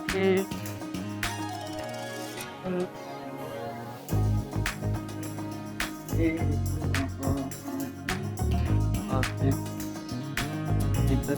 ए, ए, इधर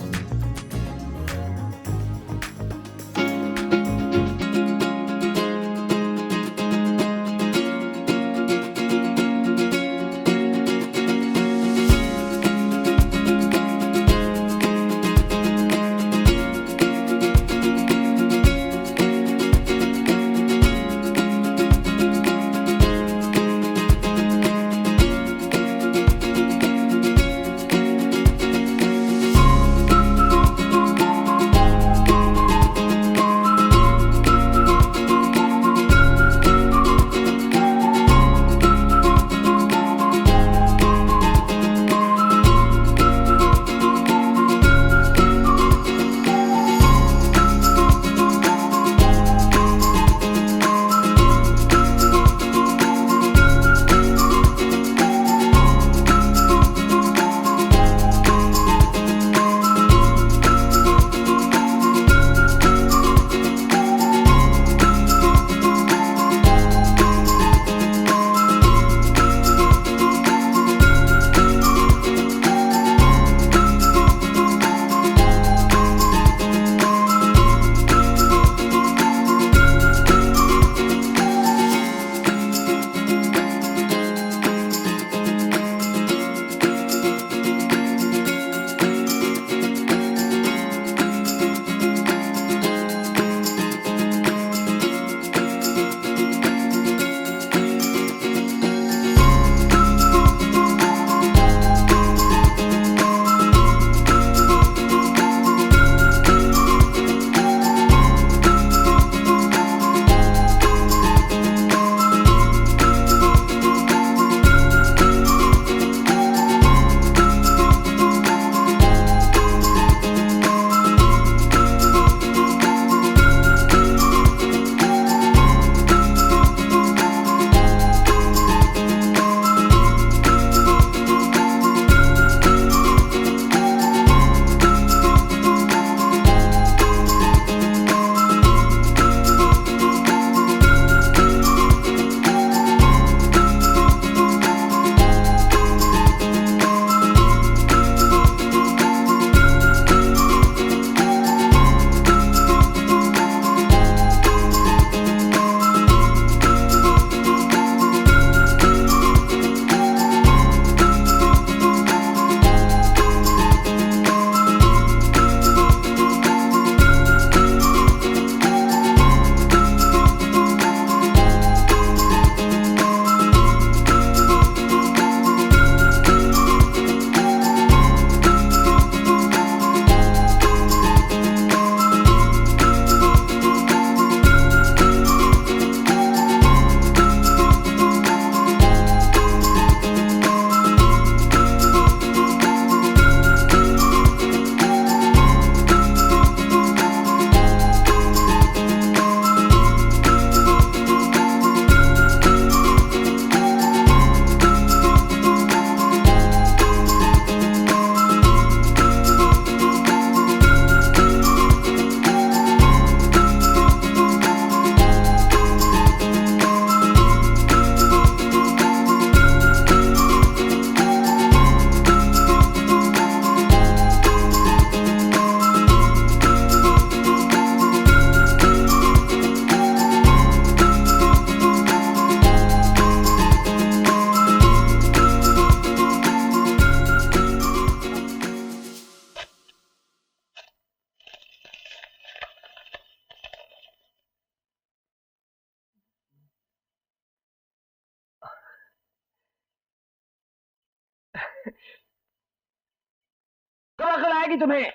कब अकल आएगी तुम्हें?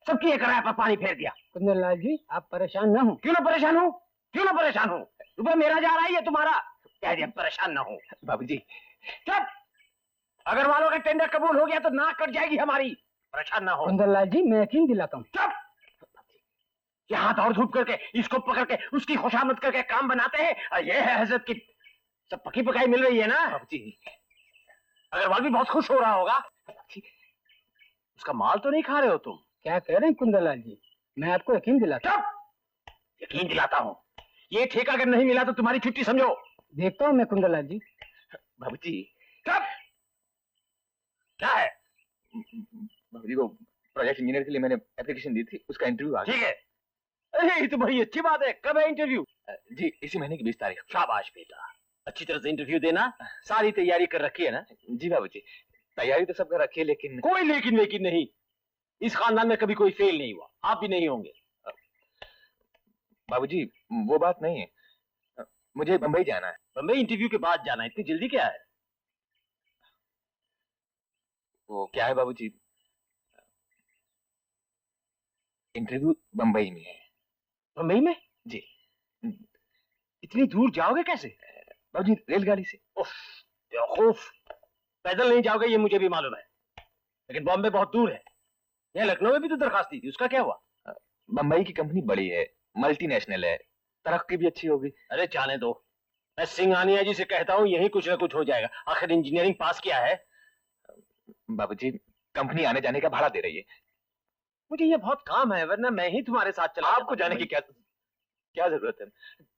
सबकी एक किराए पर पानी फेर दिया। कुंदनलाल जी, आप परेशान ना हो। क्यों ना परेशान हूँ? क्यों ना परेशान हूँ? रुपया मेरा जा रहा है या तुम्हारा? कह दिया परेशान ना हो। बाबूजी, चुप! अगर वालों का टेंडर कबूल हो गया तो नाक कट जाएगी हमारी। परेशान ना हो। कुंदनलाल जी, मैं यकीन दिलाता हूँ। चुप! ये हाथ और धूप करके, इसको पकड़ के, उसकी खुशामद करके काम बनाते हैं। और ये है हजरत की सब पकी पकाई मिल रही है ना? बाबूजी, अग्रवाल भी बहुत खुश हो रहा होगा। उसका माल तो नहीं खा रहे हो तुम? क्या कह रहे हैं कुंदनलाल जी? मैं आपको यकीन दिलाता हूँ। चुप! यकीन दिलाता हूँ, ये ठेका अगर नहीं मिला तो तुम्हारी छुट्टी समझो। देखता हूँ मैं कुंदनलाल जी। बाबूजी कब क्या है? बाबूजी को प्रोजेक्ट इंजीनियर के लिए मैंने एप्लीकेशन दी थी, उसका इंटरव्यू आ गया। ठीक है। अरे ये तो बड़ी अच्छी बात है। कब है इंटरव्यू? जी इसी महीने की 20 तारीख। शाबाश बेटा, अच्छी तरह से इंटरव्यू देना। सारी तैयारी कर रखी है ना? जी बाबूजी, तैयारी तो सब कर रखी है, लेकिन कोई लेकिन नहीं। इस खानदान में कभी कोई फेल नहीं हुआ, आप भी नहीं होंगे। बाबूजी वो बात नहीं है, मुझे बंबई जाना है। बंबई इंटरव्यू के बाद जाना है? इतनी जल्दी क्या है? वो क्या है बाबूजी, इंटरव्यू बंबई में है। बंबई में? जी। इतनी दूर जाओगे कैसे? बाबूजी रेलगाड़ी से। उफ, बेवकूफ, पैदल नहीं जाओगे ये मुझे भी मालूम है, लेकिन बॉम्बे बहुत दूर है। यहाँ लखनऊ में भी तो दरखास्त दी थी, उसका क्या हुआ? बंबई की कंपनी बड़ी है, मल्टीनेशनल है, तरक्की भी अच्छी होगी। अरे जाने दो, मैं सिंघानिया जी से कहता हूँ, यही कुछ ना कुछ हो जाएगा। आखिर इंजीनियरिंग पास किया है। बाबूजी कंपनी आने जाने का भाड़ा दे रही है। मुझे ये बहुत काम है, वरना मैं ही तुम्हारे साथ चला। आपको जाने की क्या जरूरत है?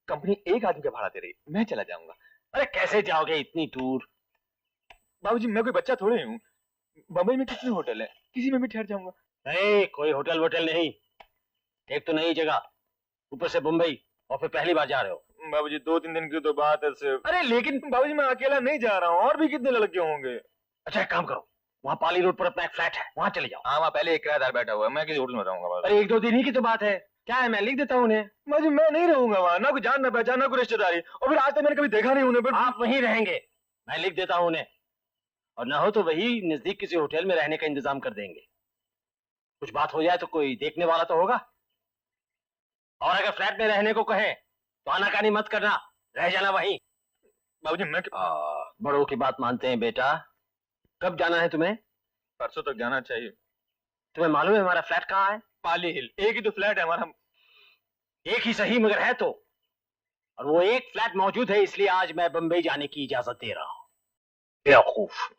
कंपनी एक आदमी का भाड़ा दे रही है, मैं चला जाऊंगा। अरे कैसे जाओगे इतनी दूर? बाबूजी मैं कोई बच्चा थोड़े हूँ, बंबई में कितने होटल है, किसी में भी ठहर जाऊंगा। नहीं कोई होटल वोटल नहीं, एक तो नई जगह, ऊपर से बंबई, और फिर पहली बार जा रहे हो। बाबूजी 2-3 दिन की तो बात है सिर्फ। अरे लेकिन बाबूजी मैं अकेला नहीं जा रहा हूँ, और भी कितने लड़के होंगे। अच्छा एक काम करो, वहाँ पाली रोड पर अपना एक फ्लैट है, वहाँ चले जाओ। हाँ वहाँ पहले एक किराएदार बैठा हुआ है, मैं किसी होटल में रहूंगा। अरे 1-2 दिन ही की तो बात है, क्या है मैं लिख देता हूँ उन्हें। बाबूजी मैं नहीं रहूंगा वहाँ, ना कोई जान ना पहचान ना कोई रिश्तेदारी, और फिर आज तक मैंने कभी देखा नहीं उन्हें। आप वहीं रहेंगे, मैं लिख देता हूँ उन्हें, और ना हो तो वही नजदीक किसी होटल में रहने का इंतजाम कर देंगे। कुछ बात हो जाए तो कोई देखने वाला तो होगा, और अगर फ्लैट में रहने को कहे तो आनाकानी मत करना, रह जाना वहीं। बाबूजी मैं बड़ों की बात मानते हैं बेटा। कब जाना है तुम्हें? परसों तक जाना चाहिए। तुम्हें मालूम है हमारा फ्लैट कहाँ है? पाली हिल। एक ही तो फ्लैट है हमारा। एक ही सही मगर है तो, और वो एक फ्लैट मौजूद है, इसलिए आज मैं बंबई जाने की इजाजत दे रहा हूँ। बेवकूफ।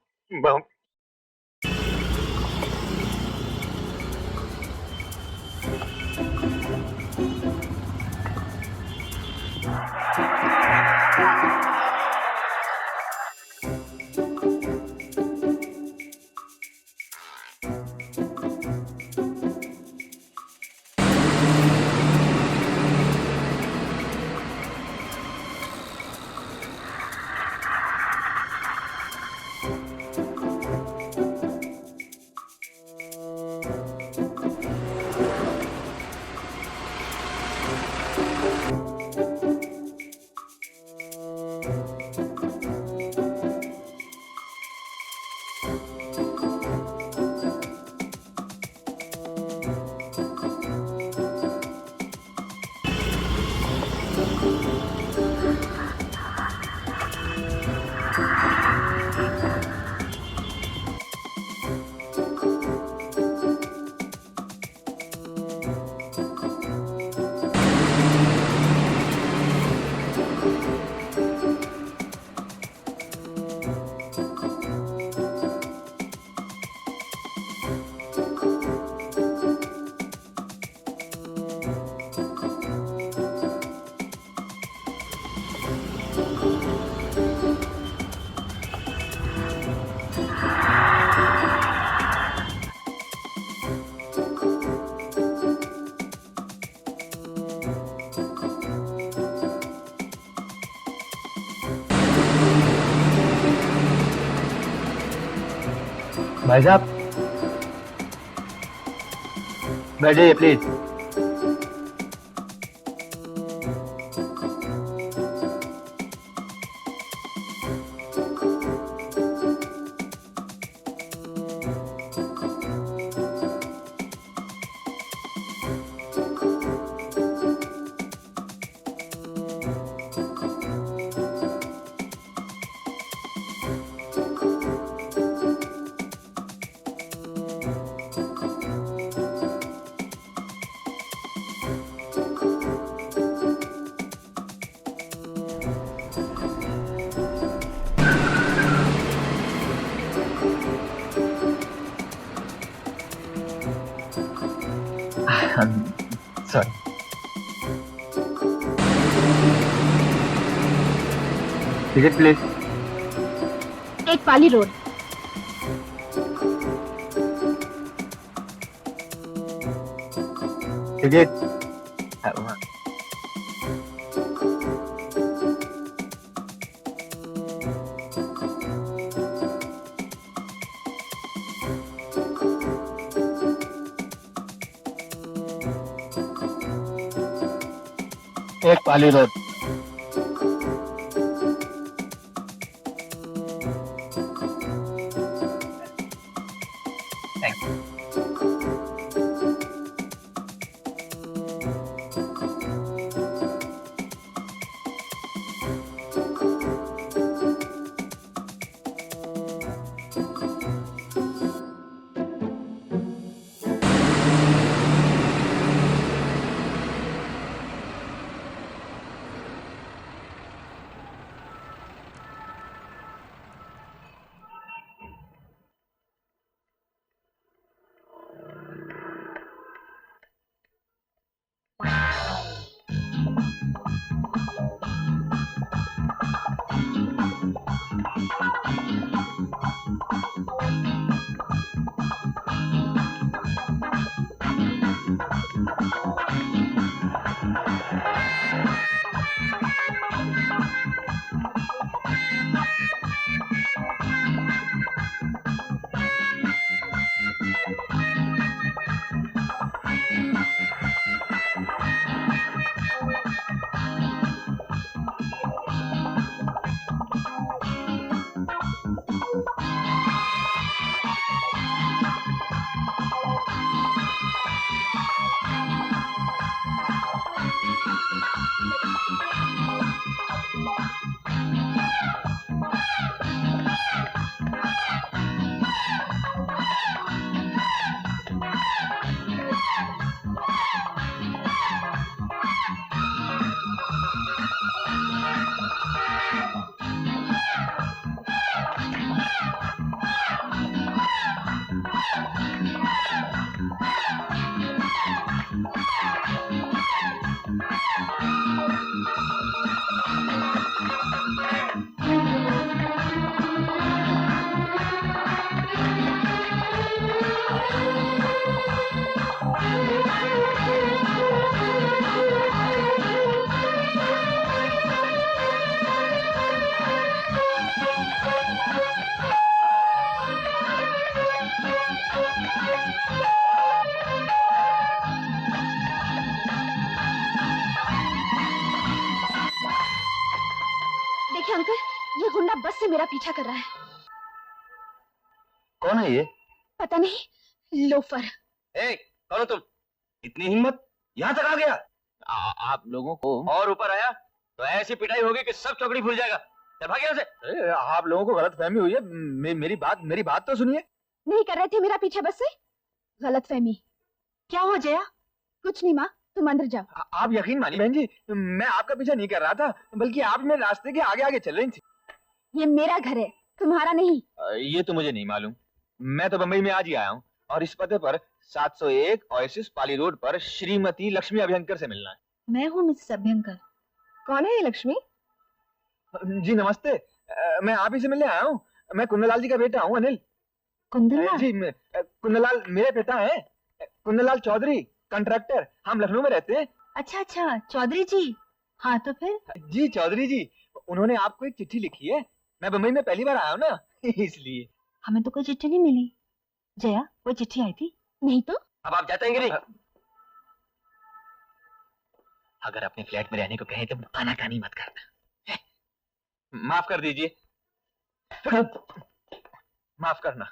भाई साहब बैठ जाइए प्लीज। Sorry. Ticket please. एक पाली रोड। टिकट। एक पाली रोड। देखिए अंकल, ये गुंडा बस से मेरा पीछा कर रहा है। कौन है ये? पता नहीं, लोफर। कौन हो तुम? इतनी हिम्मत, यहाँ तक आ गया? आप लोगों को और ऊपर आया तो ऐसी पिटाई होगी कि सब चौकड़ी भूल जाएगा। चल भाग यहाँ से। आप लोगों को गलत फहमी हुई है। मेरी बात तो सुनिए। नहीं कर रहे थे मेरा पीछा बस से? गलत फहमी। क्या हो जया? कुछ नहीं माँ, तुम अंदर जाओ। आप यकीन मानिए बहन जी, मैं आपका पीछा नहीं कर रहा था, बल्कि आप मेरे रास्ते के आगे आगे चल रही थी। ये मेरा घर है, तुम्हारा नहीं। ये तो मुझे नहीं मालूम। मैं तो बम्बई में आज ही आया हूँ और इस पते पर 701 ओएसिस पाली रोड पर श्रीमती लक्ष्मी अभ्यंकर से मिलना है। मैं हूँ मिसेस अभ्यंकर। कौन है ये लक्ष्मी? जी नमस्ते। मैं आप ही से मिलने आया हूँ। मैं कुंदलाल जी का बेटा हूँ, अनिल। कुंदन? जी कुंदलाल मेरे पिता हैं, कुंदलाल चौधरी, कंट्रैक्टर। हम लखनऊ में रहते हैं। अच्छा अच्छा, चौधरी जी। हाँ तो फिर? जी चौधरी जी, उन्होंने आपको एक चिट्ठी लिखी है। मैं बम्बई में पहली बार आया हूँ ना, इसलिए। हमें तो कोई चिट्ठी नहीं मिली। जया, वो चिट्ठी आई थी? नहीं तो। अब आप जाते हैं कि नहीं? अगर अपने फ्लैट में रहने को कहें तो आनाकानी मत करना। माफ कर दीजिए। माफ करना।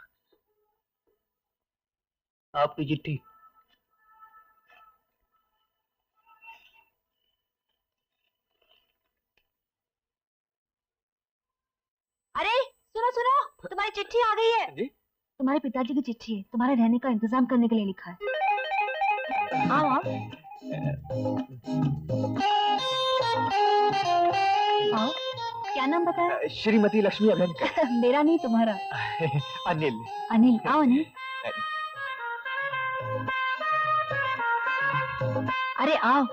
आपकी चिट्ठी। अरे सुनो सुनो, तुम्हारी चिट्ठी आ गई है। जी? तुम्हारे पिताजी की चिट्ठी है, तुम्हारे रहने का इंतजाम करने के लिए लिखा है। आओ आओ। आओ। क्या नाम बताया? श्रीमती लक्ष्मी अभ्यंकर। मेरा नहीं, तुम्हारा। अनिल। अनिल। आओ अनिल। अरे आओ।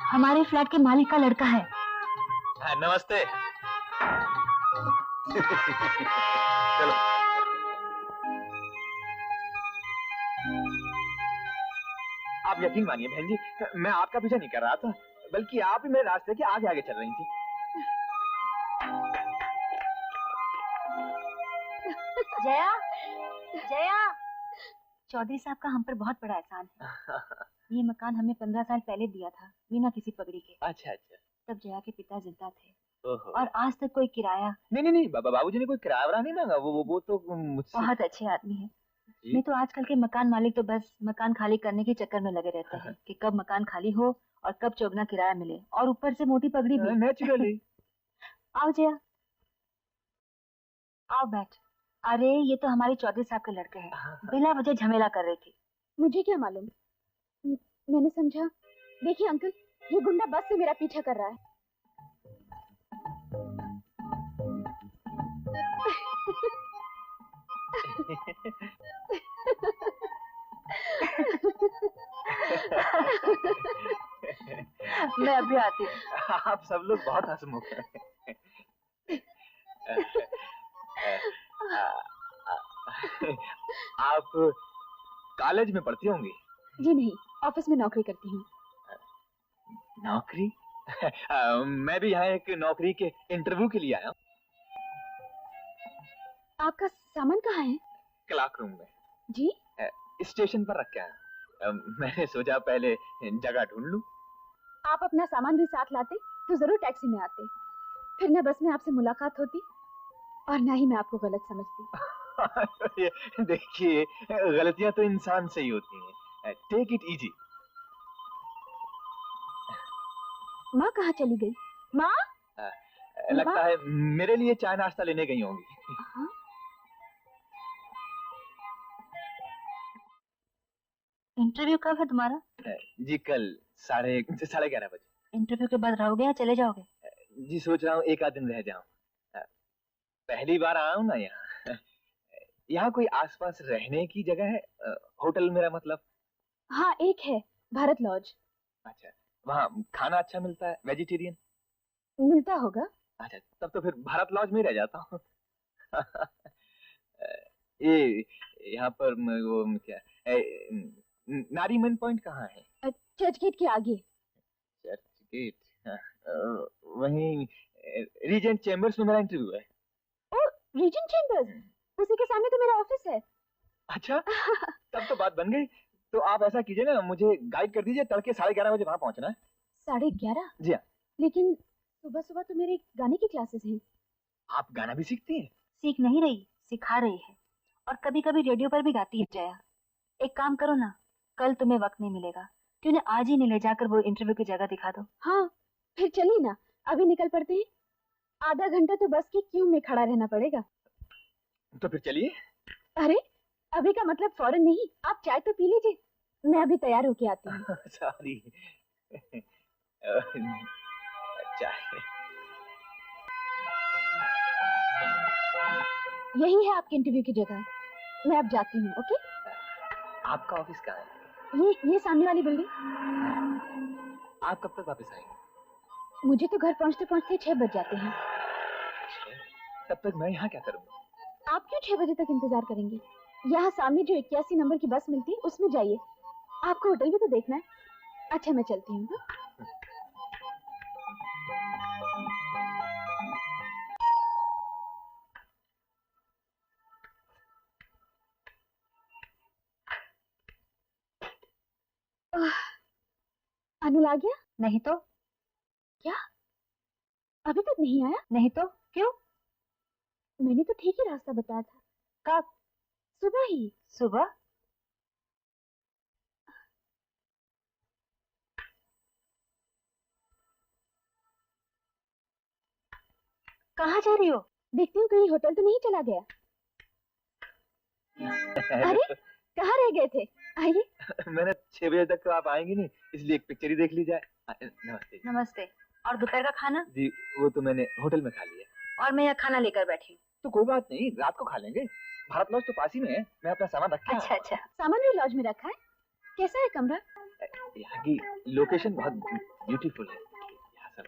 हमारे फ्लैट के मालिक का लड़का है। हाँ, नमस्ते। चलो। आप यकीन मानिए बहन जी, मैं आपका पीछा नहीं कर रहा था, बल्कि आप ही मेरे रास्ते के आगे आगे चल रही थी। जया, जया, चौधरी साहब का हम पर बहुत बड़ा एहसान है। ये मकान हमें 15 साल पहले दिया था, बिना किसी पगड़ी के। अच्छा अच्छा। तब जया के पिता जिंदा थे। ओहो। और आज तक कोई किराया। नहीं, बाबूजी ने कोई किराया नहीं मांगा। वो तो मुझसे। बहुत अच्छे आदमी है। नहीं तो आजकल के मकान मालिक तो बस मकान खाली करने के चक्कर में लगे रहते हैं कि कब मकान खाली हो और कब चौगना किराया मिले, और ऊपर से मोटी पगड़ी भी। नेचुरली। आओ जया, आओ बैठ। अरे ये तो हमारे चौधरी साहब के लड़के हैं, बिना वजह झमेला कर रही थी। मुझे क्या मालूम, मैंने समझा। देखिए अंकल, ये गुंडा बस से मेरा पीछा कर रहा है। मैं अभी आती हूँ। आप सब लोग बहुत हंसमुख हैं। आप कॉलेज में पढ़ती होंगी? जी नहीं, ऑफिस में नौकरी करती हूँ। नौकरी? मैं भी यहाँ एक नौकरी के इंटरव्यू के लिए आया हूँ। आपका सामान कहाँ है? क्लाक रूम में। जी? स्टेशन पर रख के आया। मैंने सोचा पहले जगह ढूंढ लूं। आप अपना सामान भी साथ लाते तो जरूर टैक्सी में आते, फिर न बस में आपसे मुलाकात होती और ना ही मैं आपको गलत समझती। देखिए, गलतियां तो इंसान से ही होती हैं। Take it easy. माँ कहाँ चली गई? माँ? लगता है मेरे लिए चाय नाश्ता लेने गई होंगी। हाँ? इंटरव्यू कब है तुम्हारा? जी कल 11:30 बजे। इंटरव्यू के बाद रहोगे या चले जाओगे? जी सोच रहा हूँ एक आध दिन रह जाऊं। पहली बार आया हूँ ना यहाँ। यहाँ कोई आसपास रहने की जगह है? होटल मेरा मतलब। हाँ एक है, भारत लॉज। अच्छा, वहाँ खाना अच्छा मिलता है? वेजिटेरियन मिलता होगा। अच्छा, तब तो फिर भारत लॉज में ही रह जाता हूँ। ये यहाँ पर वो क्या नारीमन पॉइंट कहाँ है? चर्च गेट के आगे। चर्च गेट? वहीं रीजेंट चेम्बर्स में मेरा इंटरव्यू है। ओ, रीजेंट चेम्बर्स, उसी के सामने तो मेरा ऑफिस है। अच्छा, तब तो बात बन गई। तो आप ऐसा कीजिए ना, मुझे गाइड कर दीजिए, तड़के 11:30 बजे वहाँ पहुँचना है। 11:30? जी हाँ। लेकिन सुबह सुबह तो मेरे गाने की क्लासेस हैं। आप गाना भी सीखती हैं? सीख नहीं रही, सिखा रही है, और कभी कभी रेडियो पर भी गाती है जया। एक काम करो ना, कल तुम्हें वक्त नहीं मिलेगा, क्यों ना आज ही नहीं ले जाकर वो इंटरव्यू की जगह दिखा दो। हाँ फिर चलिए ना, अभी निकल पड़ते हैं। आधा घंटा तो बस की क्यू में खड़ा रहना पड़ेगा। तो फिर चलिए। अरे अभी का मतलब फौरन नहीं, आप चाय तो पी लीजिए, मैं अभी तैयार होके आती हूँ। सॉरी। चाय। यही है आपके इंटरव्यू की जगह, मैं अब जाती हूँ। ओके? आपका ऑफिस कहाँ है? ये सामने वाली बिल्डिंग। आप कब तक वापस आएंगे? मुझे तो घर पहुँचते पहुँचते 6 बज जाते हैं। तब तक मैं यहाँ क्या करूँगा? आप क्यों 6 बजे तक इंतजार करेंगे? यहाँ सामने जो 81 नंबर की बस मिलती है उसमें जाइए, आपको होटल भी तो देखना है। अच्छा मैं चलती हूँ। अनुल आ गया? नहीं तो क्या अभी तक नहीं आया? नहीं तो क्यों? मैंने तो ठीक ही रास्ता बताया था। कब? सुबह ही। सुबह? कहाँ जा रही हो? देखती हूँ कहीं होटल तो नहीं चला गया। अरे कहाँ रह गए थे? आइए। मैंने 6 बजे तक तो आप आएंगी नहीं, इसलिए एक पिक्चर ही देख ली जाए। नमस्ते। नमस्ते। और दोपहर का खाना? जी वो तो मैंने होटल में खा लिया। और मैं यहाँ खाना लेकर बैठी हूँ। तो कोई बात नहीं, रात को खा लेंगे। भारत लॉज तो पास ही में है, मैं अपना सामान रख के अच्छा, सामान भी लॉज में रखा है? कैसा है कमरा? यहाँ की लोकेशन बहुत ब्यूटीफुल है। यहाँ सब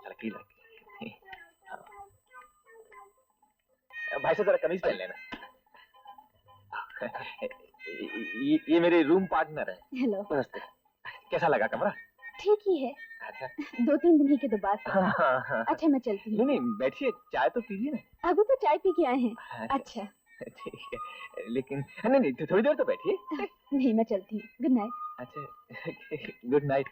लड़की लड़की। हाँ। भाई साहब जरा कमीज पहन लेना। ये मेरे रूम पार्टनर है। हेलो। नमस्ते। कैसा लगा कमरा? ठीक ही है। अच्छा। 2-3 दिन ही के तो बात है। हाँ। अच्छा मैं चलती हूँ। नहीं बैठिए, चाय तो पीजिए ना। अभी तो चाय पी के आए हैं। अच्छा। ठीक है, लेकिन नहीं थोड़ी देर तो बैठिए। नहीं मैं चलती हूँ। Good night. अच्छा गुड नाइट।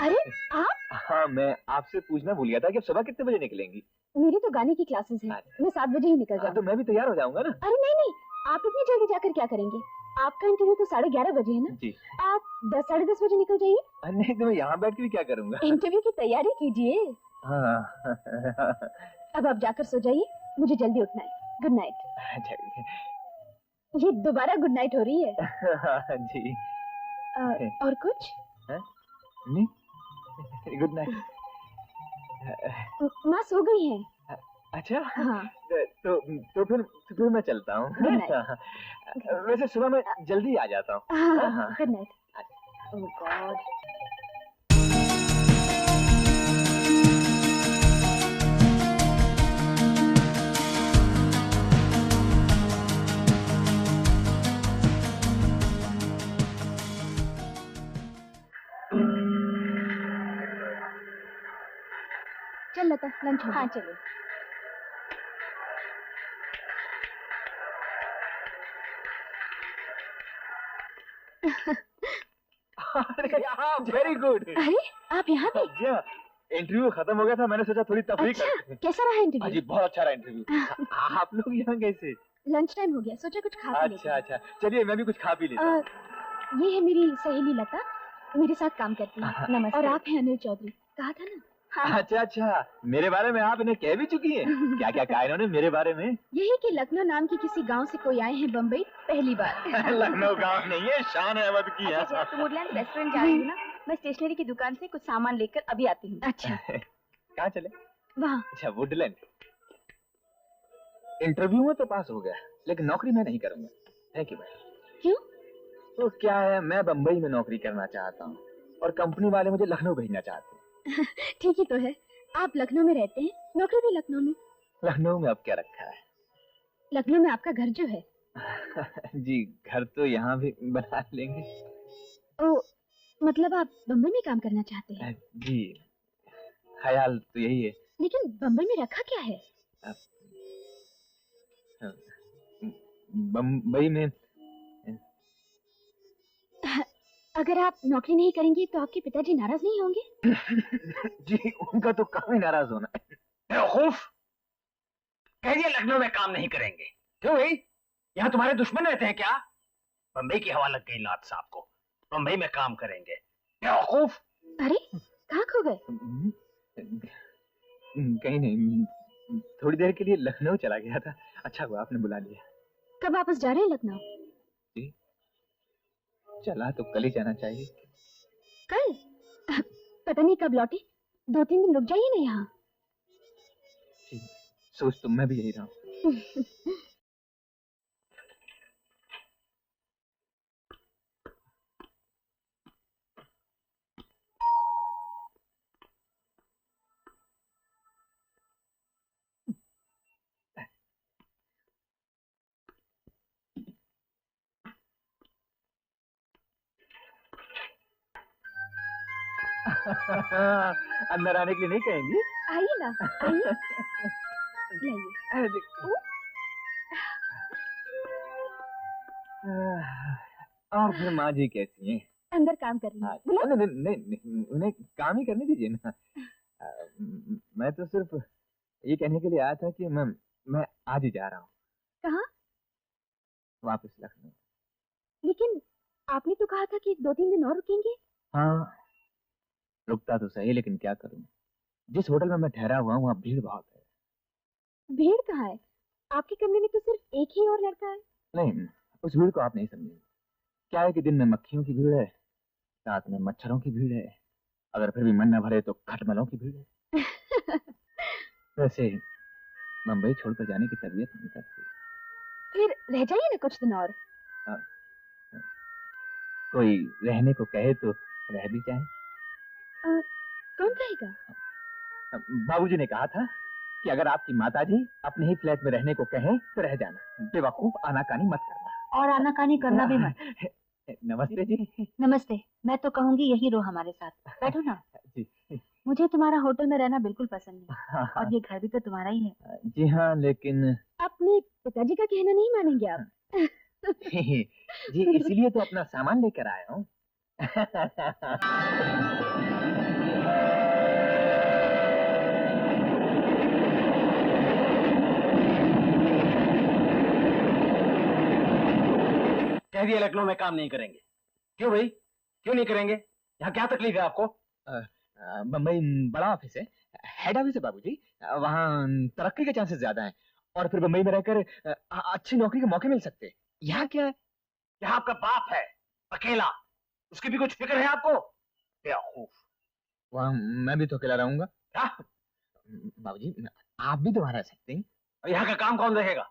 अरे आप? हाँ मैं आपसे पूछना भूल गया था कि आप सुबह कितने बजे निकलेंगी? मेरी तो गाने की क्लासेस है। मैं 7 बजे ही निकल जाऊँ। तो मैं भी तैयार हो जाऊंगा ना। अरे नहीं, आप इतनी जल्दी जाकर क्या करेंगे? आपका इंटरव्यू तो 11:30 बजे है ना? जी। आप 10 साढ़े 10 बजे निकल जाइए। नहीं तो मैं यहाँ बैठ के भी क्या करूंगा? इंटरव्यू की तैयारी कीजिए। हाँ। अब आप जाकर सो जाइए, मुझे जल्दी उठना है। Good night. अच्छा। ये दोबारा गुड नाइट हो रही है। जी। और कुछ? नहीं, गुड नाइट। माँ सो गई हैं। अच्छा। हाँ। तो फिर मैं चलता हूँ। Good night. वैसे सुबह मैं जल्दी आ जाता हूँ। हाँ, गुड नाइट। ओह गॉड। चल लता लंच हो गया। हाँ चलो। Very good. अरे आप यहाँ पे? इंटरव्यू खत्म हो गया था, मैंने सोचा थोड़ी तफरीह अच्छा, करते हैं। कैसा रहा इंटरव्यू? जी बहुत अच्छा रहा इंटरव्यू। आप लोग यहाँ कैसे? लंच टाइम हो गया, सोचा कुछ खा पी लेते हैं। अच्छा, चलिए मैं भी कुछ खा पी लेता हूँ। ये है मेरी सहेली लता, मेरे साथ काम करती है। नमस्ते। और आप हैं अनिल चौधरी, कहा था ना? हाँ। अच्छा, मेरे बारे में आप इन्हें कह भी चुकी हैं? क्या क्या कहा इन्होंने मेरे बारे में? यही कि लखनऊ नाम की किसी गांव से कोई आए हैं बम्बई पहली बार। लखनऊ गांव नहीं है, शान अहमद की है। अच्छा, तुम वुडलैंड रेस्टोरेंट जा रही हो ना? मैं स्टेशनरी की दुकान से कुछ सामान लेकर अभी आती हूँ। अच्छा। कहाँ चले? वहाँ। अच्छा वुडलैंड। इंटरव्यू में तो पास हो गया, लेकिन नौकरी मैं नहीं करूंगा। थैंक यू भाई। क्यों? तो क्या है, मैं बम्बई में नौकरी करना चाहता हूँ और कंपनी वाले मुझे लखनऊ भेजना चाहते हैं। ठीक ही तो है, आप लखनऊ में रहते हैं, नौकरी भी लखनऊ में। लखनऊ में अब क्या रखा है? लखनऊ में आपका घर जो है। जी घर तो यहाँ भी बना लेंगे। ओ, मतलब आप बम्बई में काम करना चाहते हैं? जी ख्याल तो यही है। लेकिन बम्बई में रखा क्या है? बम्बई में अगर आप नौकरी नहीं करेंगे तो आपके पिताजी नाराज नहीं होंगे? जी उनका तो काम ही नाराज होना है। बेवकूफ, कह दिया लखनऊ में काम नहीं करेंगे। क्यों भाई, यहाँ तुम्हारे दुश्मन रहते हैं क्या? बम्बई की हवा लग गई लाट साहब को, बम्बई में काम करेंगे। बेवकूफ। अरे कहाँ खो गए? कहीं नहीं, थोड़ी देर के लिए लखनऊ चला गया था। अच्छा हुआ आपने बुला लिया। कब वापस जा रहे हैं लखनऊ? जी चला तो कल ही जाना चाहिए। कल? पता नहीं कब लौटे, 2-3 दिन रुक जाइए ना यहाँ। सोच तो मैं भी यही रहा हूँ। अंदर आने के लिए नहीं कहेंगी? आइए ना, आइए। लाइए। और फिर माँ जी कैसी हैं? अंदर काम कर रही हैं। नहीं, उन्हें काम ही करने दीजिए ना। मैं तो सिर्फ ये कहने के लिए आया था कि मैं आज ही जा रहा हूँ। कहाँ? वापस लखनऊ। लेकिन आपने तो कहा था कि 2-3 दिन और रुकेंगे। हाँ रुकता तो सही, लेकिन क्या करूँ, जिस होटल में मैं ठहरा हुआ हूँ वहाँ भीड़ बहुत है। भीड़ कहाँ है? आपके कमरे में तो सिर्फ एक ही और लड़का है। नहीं, उस भीड़ को आप नहीं समझे। क्या है कि दिन में मक्खियों की भीड़ है, रात में मच्छरों की भीड़ है, अगर फिर भी मन न भरे तो खटमलों की भीड़ है। वैसे मुंबई छोड़कर जाने की तबीयत नहीं करती। फिर रह जाइए ना कुछ दिन और। कोई रहने को कहे तो रह भी जाए। कौन रहेगा? बाबूजी ने कहा था कि अगर आपकी माताजी अपने ही फ्लैट में रहने को कहें तो रह जाना, बेवकूफ आनाकानी मत करना। और आनाकानी करना भी मत। नमस्ते जी। नमस्ते। मैं तो कहूंगी यही रहो हमारे साथ, बैठो ना। जी। मुझे तुम्हारा होटल में रहना बिल्कुल पसंद नहीं, और ये घर भी तो तुम्हारा ही है। जी हाँ, लेकिन अपने पिताजी का कहना नहीं मानेंगे आप? जी, इसीलिए तो अपना सामान लेकर आया हूँ। कह दिया लखनऊ में काम नहीं करेंगे। क्यों भाई, क्यों नहीं करेंगे? यहाँ क्या तकलीफ है आपको? बम्बई बड़ा ऑफिस है, हेड ऑफिस है बाबूजी। वहाँ तरक्की के चांसेस ज्यादा हैं, और फिर बम्बई में रहकर अच्छी नौकरी के मौके मिल सकते हैं। यहाँ क्या है? यहाँ आपका बाप है अकेला, उसकी भी कुछ फिक्र है आपको? बेवकूफ। वहाँ मैं भी तो अकेला रहूंगा। क्या? बाबूजी आप भी तो वहाँ रह सकते हैं। और यहाँ का काम कौन देखेगा?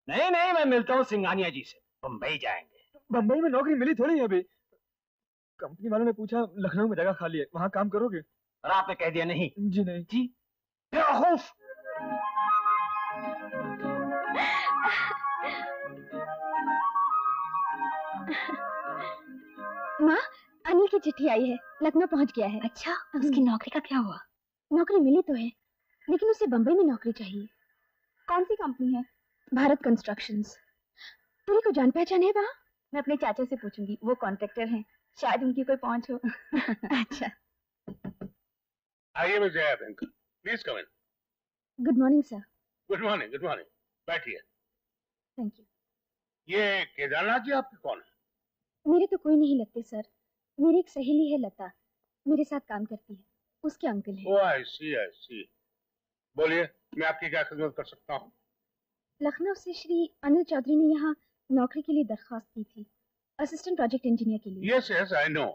नहीं नहीं, मैं मिलता हूँ सिंघानिया जी से, बम्बई जाएंगे। बम्बई में नौकरी मिली थोड़ी है अभी। कंपनी वालों ने पूछा लखनऊ में जगह खाली है, वहाँ काम करोगे? और आपने कह दिया नहीं? जी नहीं। जी बेवकूफ। माँ, अनिल की चिट्ठी आई है, लखनऊ पहुंच गया है। अच्छा, उसकी नौकरी का क्या हुआ? नौकरी मिली तो है, लेकिन उसे बम्बई में नौकरी चाहिए। कौन सी कंपनी है? भारत कंस्ट्रक्शंस। तुम्हें को जान पहचान है वहाँ? मैं अपने चाचा से पूछूंगी, वो कॉन्ट्रैक्टर हैं, शायद उनकी कोई पहुंच हो। अच्छा। आइए miss Jaya uncle, please come in. Good morning sir. Good morning, good morning. बैठिए। Thank you. ये केदारनाथ जी आपके कौन है? मेरे तो कोई नहीं लगते सर, मेरी एक सहेली है लता, मेरे साथ काम करती है, उसके अंकल है। ओह आई सी, आई सी। बोलिए, मैं आपकी क्या खिदमत कर सकता हूँ? लखनऊ से श्री अनिल चौधरी ने यहाँ नौकरी के लिए दरख्वास्त की थी, असिस्टेंट प्रोजेक्ट इंजीनियर के लिए। Yes yes I know,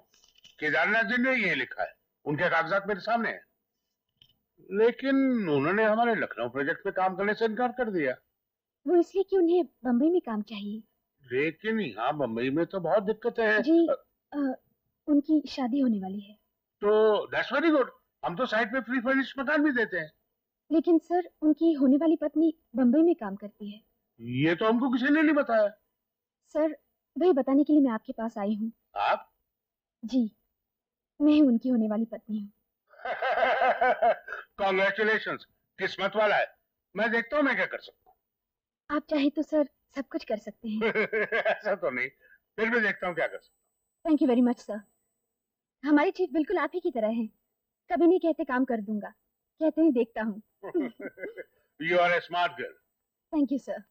Kedarnath ji ने ये लिखा है, उनके कागजात मेरे सामने हैं। लेकिन उन्होंने हमारे लखनऊ प्रोजेक्ट पे काम करने से इनकार कर दिया। वो इसलिए कि उन्हें बम्बई में काम चाहिए। लेकिन यहाँ बम्बई में तो बहुत दिक्कतें हैं। जी, उनकी शादी होने वाली है। तो दैट्स वेरी गुड, हम तो साइड पे फ्री फर्निश मकान भी देते हैं। लेकिन सर, उनकी होने वाली पत्नी बम्बई में काम करती है। ये तो हमको किसी ने नहीं बताया। सर, वही बताने के लिए मैं आपके पास आई हूँ। आप? जी, मैं ही उनकी होने वाली पत्नी हूँ। कॉन्ग्रेचुलेशंस, किस्मत वाला है। मैं देखता हूँ मैं क्या कर सकता हूँ। आप चाहे तो सर सब कुछ कर सकते हैं। ऐसा तो नहीं, फिर भी देखता हूँ क्या कर सकता thank you very much sir. हमारी चीफ बिल्कुल आप ही की तरह है, कभी नहीं कहते काम कर दूंगा, कहते हैं देखता हूँ। हूँ। You are a smart girl. Thank you sir.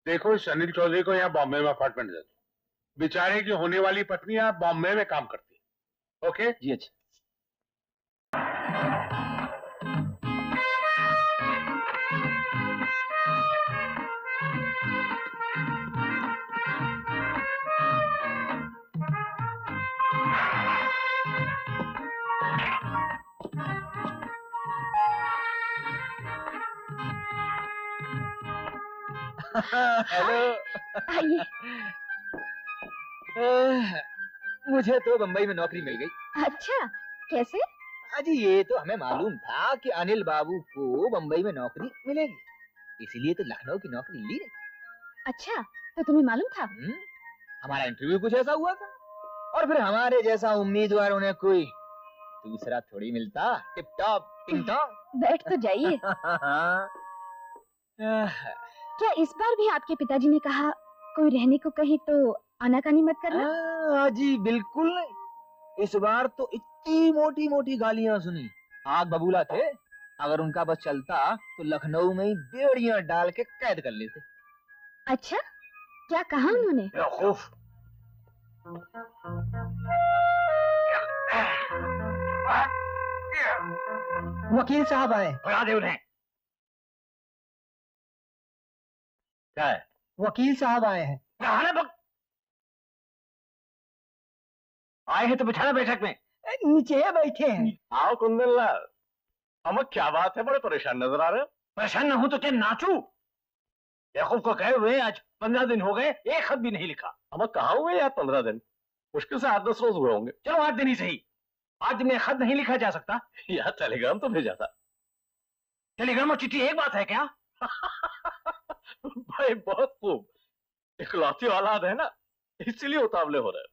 देखो, इस अनिल चौधरी को यहाँ बॉम्बे में अपार्टमेंट दे दो। बेचारे की होने वाली पत्नी यहाँ बॉम्बे में काम करती है। ओके जी अच्छा। हेलो। आइए। मुझे तो बम्बई में नौकरी मिल गई। अच्छा, कैसे? अजी ये तो हमें मालूम था कि अनिल बाबू को बम्बई में नौकरी मिलेगी, इसीलिए तो लखनऊ की नौकरी ली नहीं। अच्छा, तो तुम्हें मालूम था? हमारा इंटरव्यू कुछ ऐसा हुआ था, और फिर हमारे जैसा उम्मीदवार उन्हें कोई दूसरा थोड़ी मिलता। टिप टॉप टिंग टॉप। बैठ तो जाइए। क्या इस बार भी आपके पिताजी ने कहा कोई रहने को कहे तो आनाकानी मत करना? जी बिल्कुल नहीं, इस बार तो इतनी मोटी मोटी गालियां सुनी, आग बबूला थे। अगर उनका बस चलता तो लखनऊ में ही बेड़ियां डाल के कैद कर लेते। अच्छा, क्या कहा उन्होंने? बेवकूफ, वकील साहब आए। भगा दे उन्हें। क्या है? वकील साहब आए हैं। आए हैं तो बिठाना बैठक में। नीचे बैठे हैं। आओ कुंदन लाल। अमक क्या बात है, बड़े परेशान नजर आ रहे हो। परेशान न हूं तो क्या नाचूं? बेवकूफ को कहे हुए आज 15 दिन हो गए, एक खत भी नहीं लिखा। अमक कहाँ हुए यार 15 दिन? मुश्किल से 8-10 रोज हुए होंगे। चलो 8 दिन ही सही। 8 दिन में खत नहीं लिखा जा सकता? यार टेलीग्राम तो भेजा था। टेलीग्राम और चिट्ठी एक बात है क्या? भाई बहुत खूब। इकलौती औलाद है ना, इसीलिए उतावले हो रहे।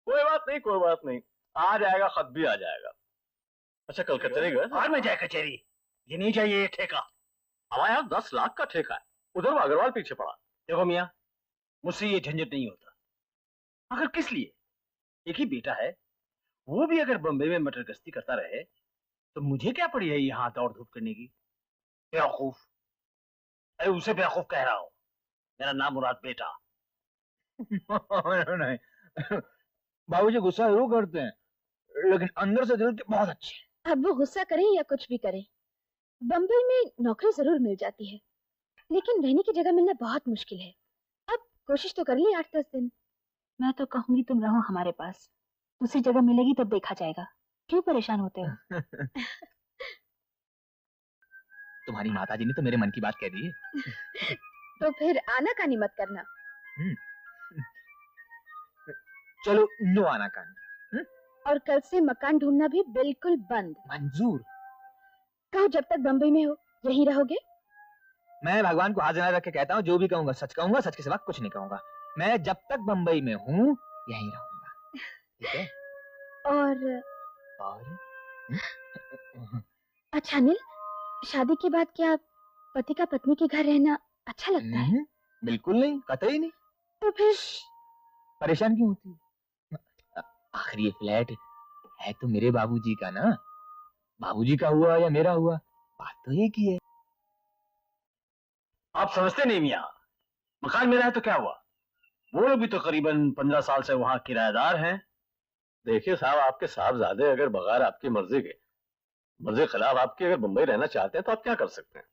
कोई बात नहीं, कोई बात नहीं, आ जाएगा, खत भी आ जाएगा। अच्छा कल कचहरी गए? आज में जाए कचहरी? ये नहीं चाहिए ये ठेका। हमारे यहाँ 10 लाख का ठेका है, उधर वो अग्रवाल पीछे पड़ा। देखो मियाँ, मुझसे ये झंझट नहीं होता। अगर किस लिए, एक ही बेटा है, वो भी अगर बम्बई में मटर गश्ती करता रहे तो मुझे क्या पड़ी है यहाँ दौड़ धूप करने की? बेवकूफ। अरे उसे बेवकूफ कह रहा हूँ, मेरा नाम मुराद बेटा। नहीं, बाबूजी गुस्सा जरूर करते हैं, लेकिन अंदर से दिल के बहुत अच्छे हैं। अब वो गुस्सा करें या कुछ भी करें, बम्बई में नौकरी जरूर मिल जाती है, लेकिन रहने की जगह मिलना बहुत मुश्किल है। अब कोशिश तो कर ली 8-10 दिन। मैं तो कहूंगी तुम रहो हमारे पास, दूसरी जगह मिलेगी तब देखा जाएगा। क्यों परेशान होते हो? तुम्हारी माताजी ने तो मेरे मन की बात कह दी है। तो फिर आनाकानी मत करना। चलो नो आनाकानी। और कल से मकान ढूंढना भी बिल्कुल बंद। मंजूर। कहो जब तक बम्बई में हो यहीं रहोगे? मैं भगवान को हाथ जला रख के कहता हूँ, जो भी कहूंगा सच के सिवा कुछ नहीं कहूंगा। मैं जब तक बम्बई में हूँ यहीं रहूंगा, ठीक है? और और अच्छा अनिल, शादी के बाद क्या पति का पत्नी के घर रहना अच्छा लगता है? बिल्कुल नहीं, कतई नहीं। तो फिर परेशान क्यों होती है? आखिर ये फ्लैट है तो मेरे बाबूजी का ना, बाबूजी का हुआ या मेरा हुआ, बात तो एक ही है। आप समझते नहीं मियाँ, मकान मेरा है तो क्या हुआ, वो लोग भी तो करीबन 15 साल से वहां किराएदार हैं। देखिए साहब, आपके साहबजादे अगर बगैर आपकी मर्जी के खिलाफ आपके अगर बंबई रहना चाहते हैं तो आप क्या कर सकते हैं?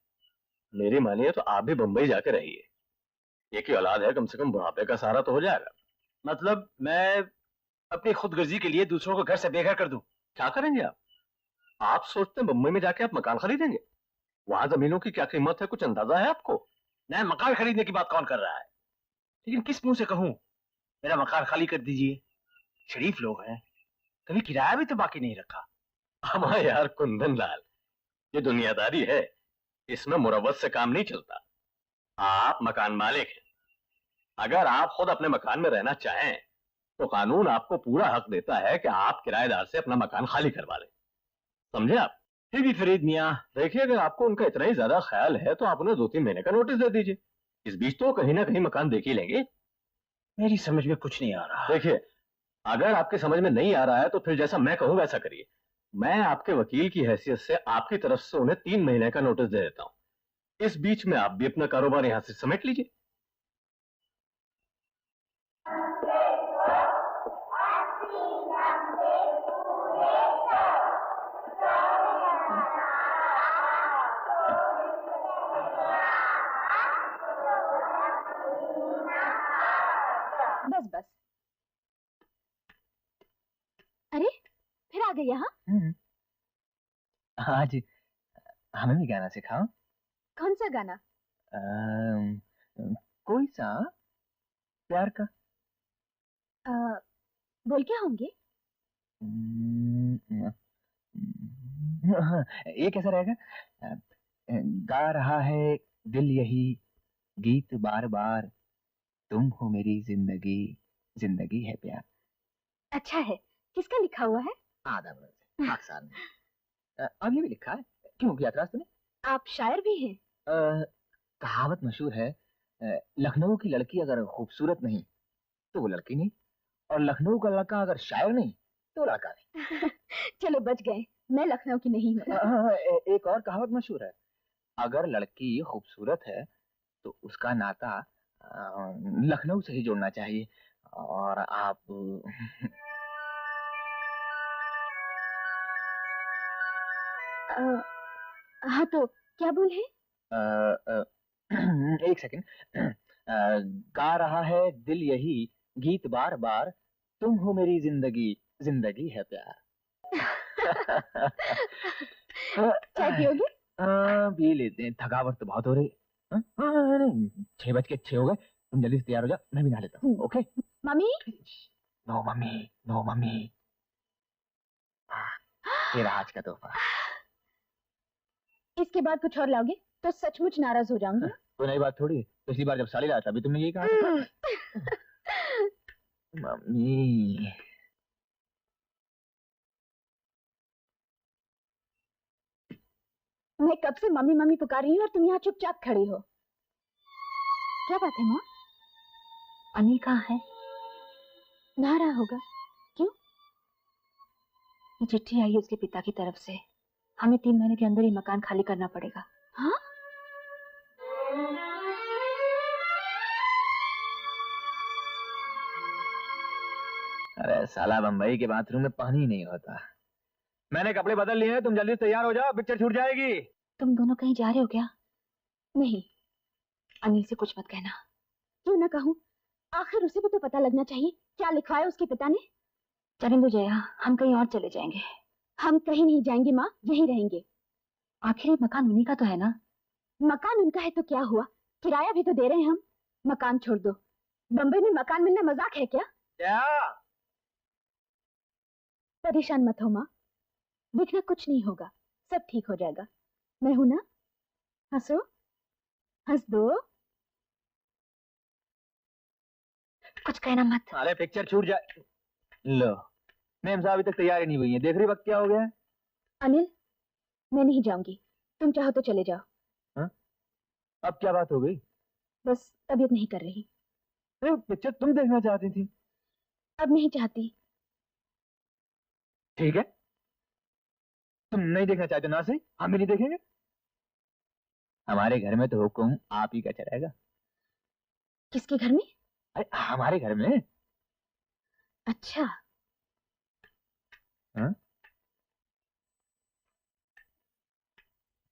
मेरी मानिए तो आप भी बंबई जाके रहिए। एक ही औलाद है, कम से कम बुढ़ापे का सहारा तो हो जाएगा। मतलब मैं अपनी खुदगर्जी के लिए दूसरों को घर से बेघर कर दूं? क्या करेंगे आप? आप सोचते हैं बंबई में जाके आप मकान खरीदेंगे? वहां जमीनों की क्या कीमत है, कुछ अंदाजा है आपको? नहीं, मकान खरीदने की बात कौन कर रहा है, लेकिन किस मुंह से कहूं मेरा मकान खाली कर दीजिए? शरीफ लोग हैं, कभी किराया भी तो बाकी नहीं रखा। हमारा यार कुंदन लाल, ये दुनियादारी है, इसमें मुरव्वत से काम नहीं चलता। आप मकान मालिक हैं, अगर आप खुद अपने मकान में रहना चाहें तो कानून आपको पूरा हक देता है कि आप किराएदार से अपना मकान खाली करवा लें। समझे आप? फिर भी फरीद मियाँ, देखिए अगर आपको उनका इतना ही ज्यादा ख्याल है तो आप उन्हें 2-3 महीने का नोटिस दे दीजिए। इस बीच तो कहीं ना कहीं मकान देख ही लेंगे। मेरी समझ में कुछ नहीं आ रहा। देखिए, अगर आपके समझ में नहीं आ रहा है तो फिर जैसा मैं कहूँ वैसा करिए। मैं आपके वकील की हैसियत से आपकी तरफ से उन्हें 3 महीने का नोटिस दे देता हूँ। इस बीच में आप भी अपना कारोबार यहाँ से समेट लीजिए। बस बस। अरे फिर आ गए यहाँ? आज हमें भी गाना सिखाओ। कौन सा गाना? कोई सा प्यार का। बोल क्या होंगे? हाँ, ये कैसा रहेगा? अ, गा रहा है दिल यही गीत बार बार, तुम हो मेरी जिंदगी, जिंदगी है प्यार। अच्छा है, किसका लिखा हुआ है? आधा बरस पाकिस्तान में। अब ये भी लिखा है, क्यों किया था तूने? आप शायर भी हैं? कहावत मशहूर है, लखनऊ की लड़की अगर खूबसूरत नहीं तो वो लड़की नहीं, और लखनऊ का लड़का अगर शायर नहीं तो लड़का नहीं। चलो बच गए, मैं लखनऊ की नहीं हूँ। एक और कहावत मशहूर है, अगर लड़की खूबसूरत है तो उसका नाता लखनऊ से ही जोड़ना चाहिए, और आप हाँ तो क्या बोले? एक सेकंड। गा रहा है दिल यही गीत बार बार, तुम हो मेरी जिंदगी, जिंदगी है प्यार। चाय पियोगे? पी लेते हैं, थकावट तो बहुत हो रही। हाँ, हाँ, नहीं, 6:06 हो गए, तुम जल्दी से तैयार हो जाओ, मैं भी नहा लेता हूँ। Okay? Mummy? No mummy, no mummy. तेरा आज का तोहफा। इसके बाद कुछ और लाओगे तो सचमुच नाराज हो जाऊंगी। कोई नई बात थोड़ी, पिछली बार जब साली लाया था अभी तुमने यही कहा था। मम्मी। मैं कब से मम्मी मम्मी पुकार रही हूँ और तुम यहाँ चुपचाप खड़ी हो। क्या बात है माँ? अनिल कहाँ है? नहा रहा होगा। क्यों? ये चिट्ठी आई है उसके पिता की तरफ से, हमें 3 महीने के अंदर ही मकान खाली करना पड़ेगा। हाँ? अरे साला बम्बई के बाथरूम में पानी ही नहीं होता। मैंने कपड़े बदल लिए हैं, तुम जल्दी से तैयार हो जाओ, पिक्चर छूट जाएगी। तुम दोनों कहीं जा रहे हो क्या? नहीं, अनिल से कुछ मत कहना। क्यों ना कहूँ? आखिर उसे भी तो पता लगना चाहिए क्या लिखवाया उसके पिता ने। चलें दो जया, हम कहीं और चले जाएंगे। हम कहीं नहीं जाएंगे माँ, यहीं रहेंगे। आखिर ये मकान उन्हीं का तो है ना? मकान उनका है तो क्या हुआ, किराया भी तो दे रहे हैं हम। मकान छोड़ दो, बम्बई में मकान मिलना मजाक है क्या? क्या? परेशान मत हो माँ, देखना कुछ नहीं होगा, सब ठीक हो जाएगा। मैं हूं ना, हंसो, हंस दो। कुछ कहना मत। अरे पिक्चर छूट जाए। लो, मैम साहब अभी तक तैयार ही नहीं हुई है, देख रही वक्त क्या हो गया है? अनिल, मैं नहीं जाऊंगी, तुम चाहो तो चले जाओ। हाँ? अब क्या बात हो गई? बस तबीयत नहीं कर रही। अरे पिक्चर तुम देखना चाहती थी। अब नहीं चाहती। ठीक है, तुम नहीं देखना चाहते ना सही, हम भी नहीं देखेंगे। हमारे घर में तो हुक्म आप ही का चलेगा। किसके घर में? अरे हमारे घर में। अच्छा। हाँ?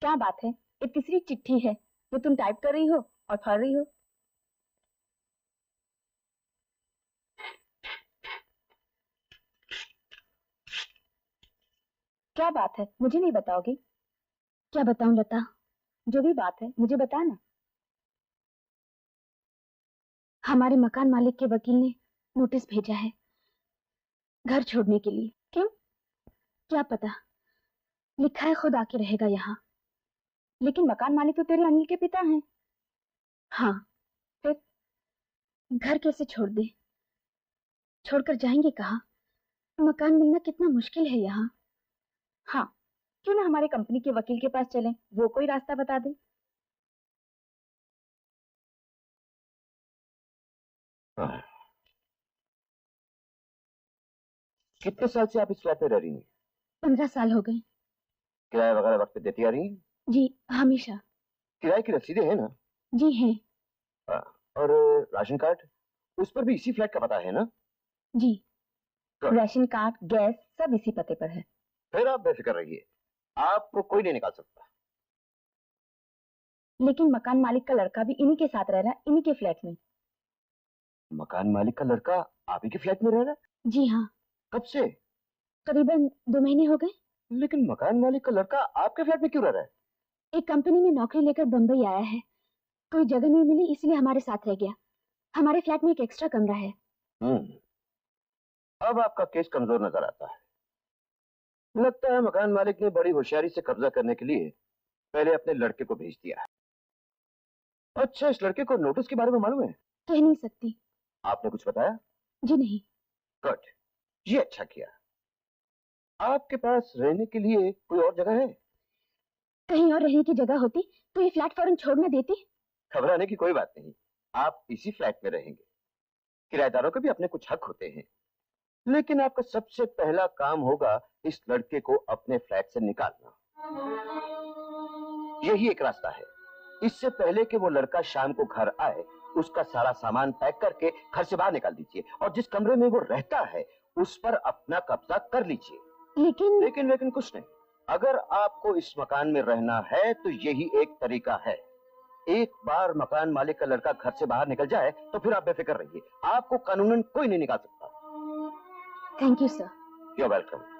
क्या बात है, ये तीसरी चिट्ठी है जो तुम टाइप कर रही हो और पढ़ रही हो। क्या बात है, मुझे नहीं बताओगी? क्या बताऊं लता, जो भी बात है मुझे बताना। हमारे मकान मालिक के वकील ने नोटिस भेजा है घर छोड़ने के लिए। क्यों? क्या पता, लिखा है खुद आके रहेगा यहाँ। लेकिन मकान मालिक तो तेरे अनिल के पिता हैं। हाँ, फिर घर कैसे छोड़ दे? छोड़कर जाएंगे कहाँ? मकान मिलना कितना मुश्किल है यहाँ। हाँ, क्यों ना हमारे कंपनी के वकील के पास चलें, वो कोई रास्ता बता दे। कितने साल से आप इस फ्लैट में रह रही हैं? 15 साल हो गए। किराया वगैरह वक्त पे देती आ रही हैं? जी हमेशा। किराए की रसीदें हैं ना? जी हैं। और राशन कार्ड, उस पर भी इसी फ्लैट का पता है ना? जी, तो राशन कार्ड, गैस सब इसी पते पर है। फिर आप बेफिक्र रहिए, आपको कोई नहीं निकाल सकता। लेकिन मकान मालिक का लड़का भी इन्हीं के साथ रह रहा है, इन्हीं के फ्लैट में। मकान मालिक का लड़का आप ही के फ्लैट में रह रहा है? जी हाँ। कब से? करीबन 2 महीने हो गए। लेकिन मकान मालिक का लड़का आपके फ्लैट में क्यों रह रहा है? एक कंपनी में नौकरी लेकर बम्बई आया है, कोई जगह नहीं मिली इसलिए हमारे साथ रह गया। हमारे फ्लैट में एक एक्स्ट्रा कमरा है। अब आपका केस कमजोर नजर आता है। लगता है मकान मालिक ने बड़ी होशियारी से कब्जा करने के लिए पहले अपने लड़के को भेज दिया। अच्छा, इस लड़के को नोटिस के बारे में मालूम है? कह नहीं सकती। आपने कुछ बताया? जी नहीं। गुड, ये अच्छा किया। आपके पास रहने के लिए कोई और जगह है? कहीं और रहने की जगह होती तो ये फ्लैट फौरन छोड़ न देती। घबराने की कोई बात नहीं, आप इसी फ्लैट में रहेंगे। किराएदारों के भी अपने कुछ हक होते हैं। लेकिन आपका सबसे पहला काम होगा इस लड़के को अपने फ्लैट से निकालना। यही एक रास्ता है। इससे पहले कि वो लड़का शाम को घर आए, उसका सारा सामान पैक करके घर से बाहर निकाल दीजिए और जिस कमरे में वो रहता है उस पर अपना कब्जा कर लीजिए। लेकिन कुछ नहीं। अगर आपको इस मकान में रहना है तो यही एक तरीका है। एक बार मकान मालिक का लड़का घर से बाहर निकल जाए तो फिर आप बेफिक्र रहिए, आपको कानूनन कोई नहीं निकाल सकता। Thank you sir. You are welcome.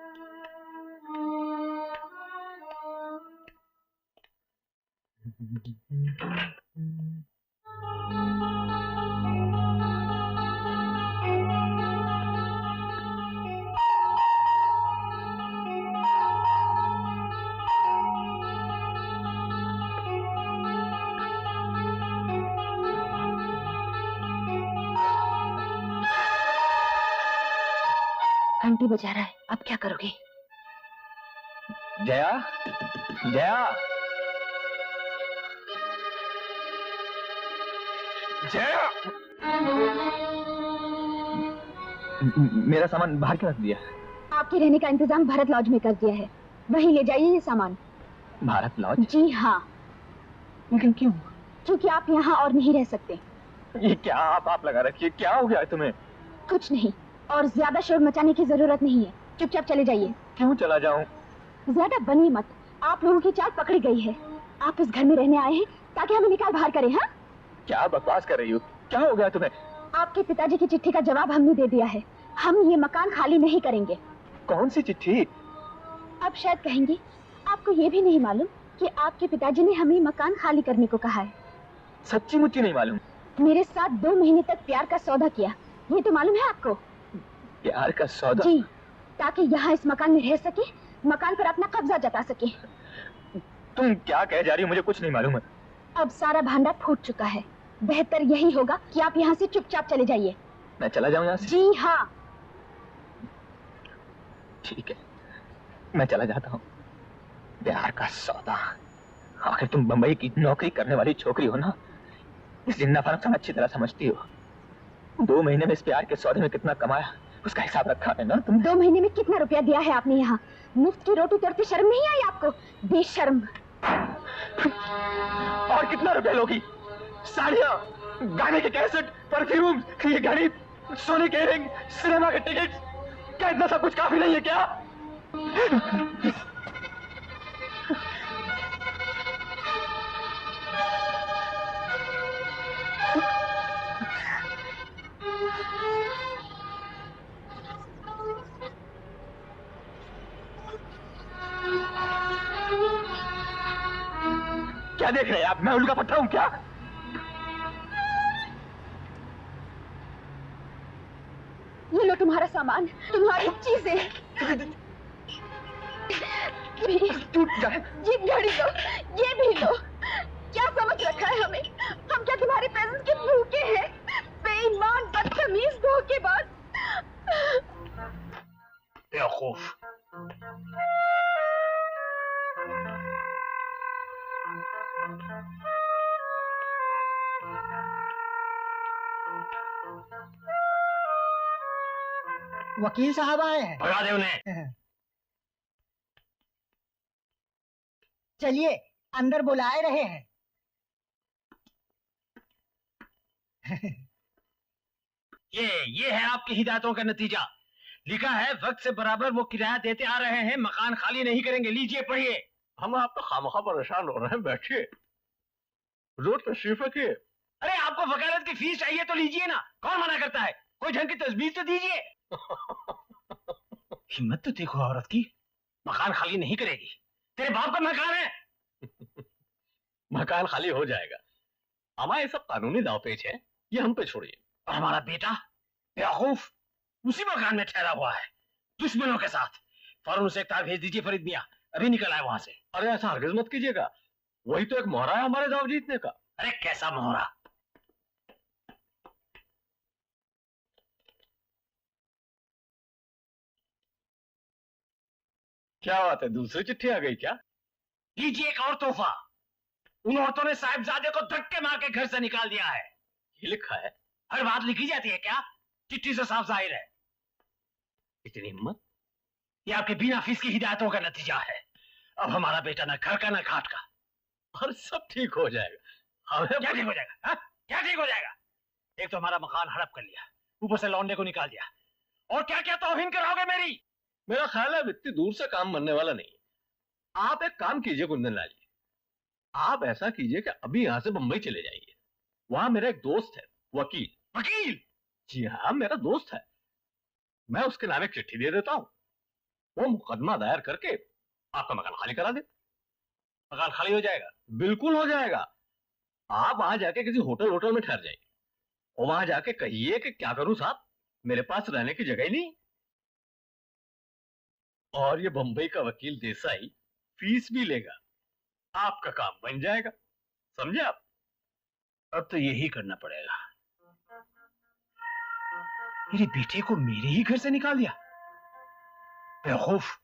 घंटी बजा रहा है, अब क्या करोगे? जया, जया, जया, मेरा सामान बाहर क्यों रख दिया? आपके रहने का इंतजाम भारत लॉज में कर दिया है, वहीं ले जाइए ये सामान। भारत लॉज? जी हाँ। लेकिन क्यों? क्योंकि आप यहाँ और नहीं रह सकते। ये क्या आप लगा रखिए, क्या हो गया है तुम्हें? कुछ नहीं, और ज्यादा शोर मचाने की जरूरत नहीं है, चुपचाप चले जाइए। क्यों चला जाऊं? ज्यादा बनिए मत, आप लोगों की चाल पकड़ी गई है। आप इस घर में रहने आए हैं ताकि हमें निकाल बाहर करें। हाँ, क्या बकवास कर रही हो? क्या हो गया तुम्हें? आपके पिताजी की चिट्ठी का जवाब हमने दे दिया है, हम ये मकान खाली नहीं करेंगे। कौन सी चिट्ठी? अब शायद कहेंगे आपको ये भी नहीं मालूम कि आपके पिताजी ने हमें मकान खाली करने को कहा है। सच्ची मुच्ची नहीं मालूम? मेरे साथ 2 महीने तक प्यार का सौदा किया, ये तो मालूम है आपको? प्यार का सौदा? जी, ताकि यहाँ इस मकान में रह सके, मकान पर अपना कब्जा जता सके। तुम क्या कह जा रही हो? मुझे कुछ नहीं मालूम है। अब सारा भांडा फूट चुका है, बेहतर यही होगा कि आप यहाँ से चुपचाप चले जाइए। मैं चला जाऊं यहाँ से? जी हाँ। ठीक है, मैं चला जाता हूँ। प्यार का सौदा? आखिर तुम बंबई की नौकरी करने वाली छोकरी हो ना, इस जिन्ना फर्क अच्छी तरह समझती हो। 2 महीने में इस प्यार के सौदे में कितना कमाया उसका हिसाब रखा है ना तुम? 2 महीने में कितना रुपया दिया है आपने यहाँ? मुफ्त की रोटी तोड़ती शर्म नहीं आई आपको? बेशर्म। और कितना रुपया लोगी? साड़ियाँ, गाने के कैसेट, परफ्यूम, ये घड़ी, सोने के रिंग, सिनेमा के टिकट, क्या इतना सब कुछ काफी नहीं है क्या? क्या देख रहे हैं आप? मैं उल्लू का पट्टा हूं क्या? ये लो तुम्हारा सामान, तुम्हारी चीजें। टूट जाए। ये घड़ी लो, ये भी लो। क्या समझ रखा है हमें? हम क्या तुम्हारे प्रेजेंस के भूखे हैं? बेईमान, बदतमीज, धोखेबाज। बेवकूफ। वकील साहब आए हैं। भगा दे उन्हें। चलिए, अंदर बुलाए रहे हैं। ये है आपकी हिदायतों का नतीजा। लिखा है वक्त से बराबर वो किराया देते आ रहे हैं, मकान खाली नहीं करेंगे। लीजिए पढ़िए। हम आप तो खामखा परेशान हो रहे हैं, बैठिए, रोज तशरीफ रखिए। अरे आपको वकालत की फीस चाहिए तो लीजिए ना, कौन मना करता है? कोई ढंग की तजवीज तो दीजिए। हिम्मत तो देखो औरत की, मकान खाली नहीं करेगी। तेरे बाप का मकान है। मकान खाली हो जाएगा, हमारे सब कानूनी दावपेच है, ये हम पे छोड़िए। और हमारा बेटा बेवकूफ उसी मकान में ठहरा हुआ है, दुश्मनों के साथ। फौरन उसे एक तार भेज दीजिए फरीद मियां, अभी निकल आए वहां से। अरे ऐसा हरगिज मत कीजिएगा, वही तो एक मोहरा है हमारे दाव जीतने का। अरे कैसा मोहरा? क्या बात है, दूसरी चिट्ठी आ गई क्या? लीजिए एक और तोहफा। उन औरतों ने साहिबजादे को धक्के मार के घर से निकाल दिया है। ये लिखा है? हर बात लिखी जाती है क्या? चिट्ठी से साफ जाहिर है। इतनी हिम्मत? ये आपके बिना फीस की हिदायतों का नतीजा है। अब हमारा बेटा न घर का न घाट का। और सब ठीक हो जाएगा। हमें क्या ठीक हो जाएगा? हा? क्या ठीक हो जाएगा? एक तो हमारा मकान हड़प कर लिया, ऊपर से लौंडे को निकाल दिया, और क्या क्या तौहीन कराओगे मेरी। मेरा ख्याल है इतनी दूर से काम बनने वाला नहीं। आप एक काम कीजिए कुंदन लाल जी, आप ऐसा कीजिए कि अभी यहां से बंबई चले जाइए। वहां मेरा एक दोस्त है वकील। वकील? जी हाँ, मेरा दोस्त है। मैं उसके नाम एक चिट्ठी दे देता हूं, वो मुकदमा दायर करके आपका मकान खाली करा दे। मकान खाली हो जाएगा? बिल्कुल हो जाएगा। आप वहां जाके किसी होटल में ठहर जाइए और वहां जाके कहिए कि क्या करूं साहब, मेरे पास रहने की जगह ही नहीं। और ये बंबई का वकील देसाई फीस भी लेगा, आपका काम बन जाएगा। समझे आप? अब तो यही करना पड़ेगा। मेरे बेटे को मेरे ही घर से निकाल दिया, बेवकूफ।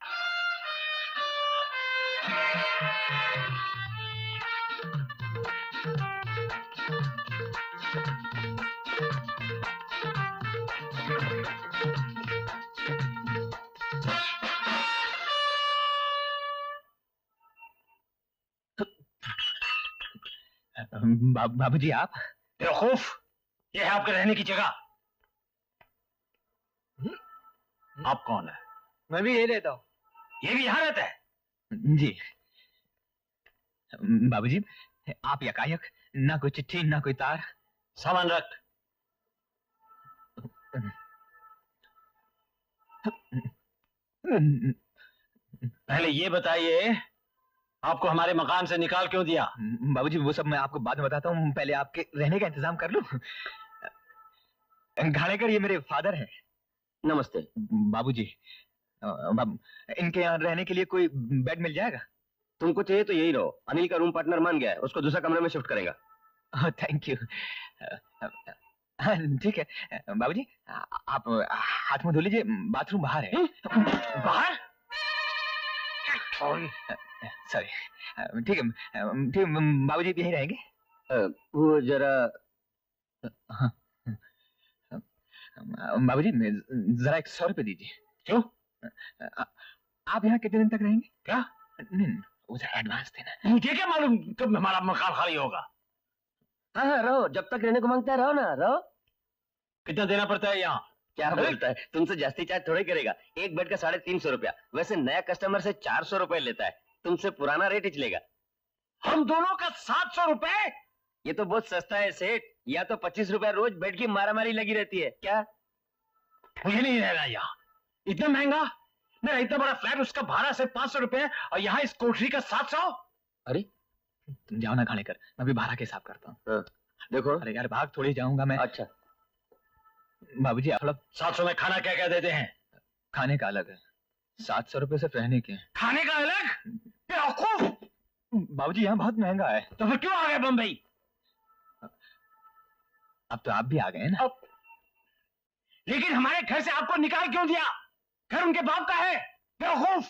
बाबूजी आप? बेवकूफ, ये है आपके रहने की जगह। आप कौन है? मैं भी यही रहता हूँ। ये भी यहाँ रहता है? जी बाबूजी, आप यकायक, ना कोई चिट्ठी ना कोई तार। सामान रख। पहले ये बताइए, आपको हमारे मकान से निकाल क्यों दिया? बाबूजी वो सब मैं आपको बाद में बताता हूँ, पहले आपके रहने का इंतजाम कर लूं। घाणेकर ये मेरे फादर हैं। नमस्ते। बाबूजी, इनके यहाँ रहने के लिए कोई बेड मिल जाएगा? तुमको चाहिए तो यही रहो, अनिल का रूम पार्टनर मान गया है, उसको दूसरा कमरे में शिफ्ट करेगा। Thank you. ठीक है बाबूजी, आप हाथ मुंह धो लीजिए, बाथरूम बाहर है। बाहर? सॉरी। ठीक है बाबूजी यहीं रहेंगे। वो जरा बाबूजी जरा 100 रुपए दीजिए। क्यों? आप यहाँ कितने दिन तक रहेंगे? क्या? नहीं, उसे एडवांस देना। मुझे क्या मालूम कब हमारा मकान खाली होगा। हाँ हाँ रहो, जब तक रहने को मांगता है रहो ना, रहो। कितना देना पड़ता है यहाँ? क्या बोलता है, तुमसे जास्ती चार्ज थोड़े करेगा। एक बेड का 350 रुपया, वैसे नया कस्टमर से 400 रुपए लेता है, तुमसे पुराना रेट ही चलेगा। हम दोनों का 700 रुपए? ये तो बहुत सस्ता है सेठ, या तो 25 रुपया रोज बेड की मारामारी लगी रहती है। क्या? मुझे नहीं रहना यहाँ, इतना महंगा। मेरा इतना बड़ा फ्लैट, उसका भाड़ा सिर्फ 500 रुपए है, और यहाँ इस कोठरी का 700। अरे तुम जाओ ना घाणेकर, मैं भी भाड़ा के हिसाब करता हूँ। देखो। अरे यार भाग थोड़ी जाऊंगा मैं। अच्छा बाबूजी आप लोग 700 में खाना क्या क्या देते हैं? खाने का अलग है, 700 रुपए सिर्फ रहने के। खाने का अलग? बेवकूफ! बाबूजी यहाँ बहुत महंगा है। तो फिर क्यों आ गए बम्बई? अब तो आप भी आ गए हैं ना। लेकिन हमारे घर से आपको निकाल क्यों दिया? घर उनके बाप का है, बेवकूफ!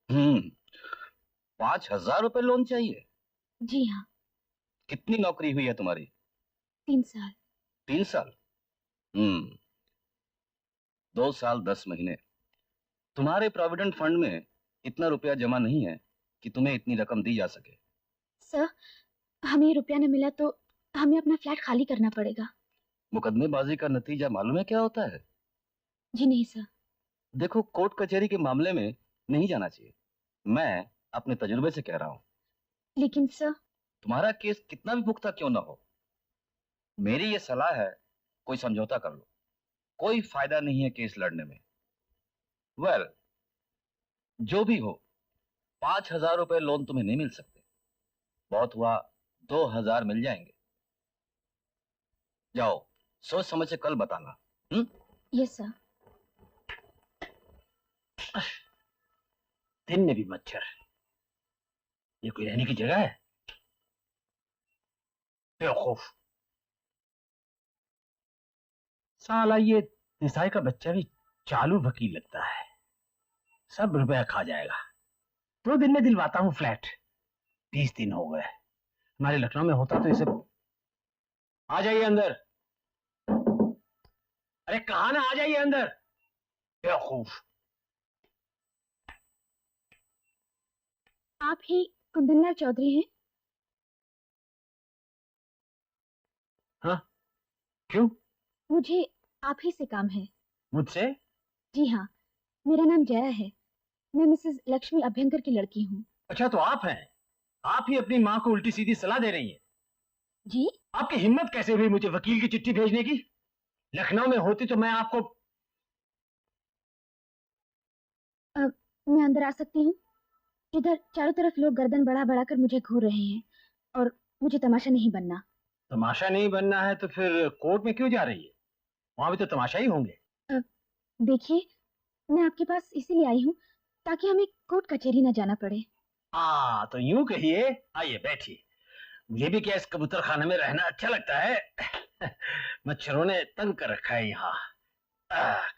हम्म, 5,000 रुपए लोन चाहिए? जी हाँ। कितनी नौकरी हुई है तुम्हारी? 3 साल। 3 साल? 2 साल 10 महीने। तुम्हारे प्रोविडेंट फंड में इतना रुपया जमा नहीं है कि तुम्हें इतनी रकम दी जा सके। सर, हमें ये रुपया न मिला तो हमें अपना फ्लैट खाली करना पड़ेगा। मुकदमेबाजी का नतीजा मालूम है क्या होता है? जी नहीं सर। देखो, कोर्ट कचहरी के मामले में नहीं जाना चाहिए, मैं अपने तजुर्बे से कह रहा हूँ। लेकिन सर, तुम्हारा केस कितना भी पुख्ता क्यों ना हो, मेरी ये सलाह है, कोई समझौता कर लो। कोई फायदा नहीं है केस लड़ने में। वेल, जो भी हो, 5,000 रुपए लोन तुम्हें नहीं मिल सकते। बहुत हुआ 2,000 मिल जाएंगे। जाओ, सोच समझ से कल बताना। Yes sir. दिन में भी मच्छर, ये कोई रहने की जगह है? बेवकूफ, साला ये निसाई का बच्चा भी चालू वकील लगता है, सब रुपया खा जाएगा। 2 दिन में दिलवाता हूँ फ्लैट, 20 दिन हो गए। हमारे लखनऊ में होता तो इसे। आ जाइए अंदर। अरे कहा ना, आ जाइए अंदर, बेवकूफ। आप ही कुंदनलाल चौधरी हैं? हाँ, क्यों? मुझे आप ही से काम है। मुझसे? जी हाँ, मेरा नाम जया है, मैं मिसेस लक्ष्मी अभ्यंकर की लड़की हूँ। अच्छा, तो आप हैं? आप ही अपनी माँ को उल्टी सीधी सलाह दे रही हैं? जी? आपकी हिम्मत कैसे हुई मुझे वकील की चिट्ठी भेजने की? लखनऊ में होती तो मैं आपको। मैं अंदर आ सकती हूँ? इधर चारों तरफ लोग गर्दन बढ़ा बढ़ा कर मुझे घूर रहे हैं और मुझे तमाशा नहीं बनना। तमाशा नहीं बनना है तो फिर कोर्ट में क्यों जा रही है? वहां भी तो तमाशा ही होंगे। देखिए, मैं आपके पास इसीलिए आई हूँ ताकि हमें कोर्ट कचहरी न जाना पड़े। तो यूं कहिए। आइए बैठिए। मुझे भी क्या इस कबूतर खाने में रहना अच्छा लगता है। मच्छरों ने तंग कर रखा है यहाँ।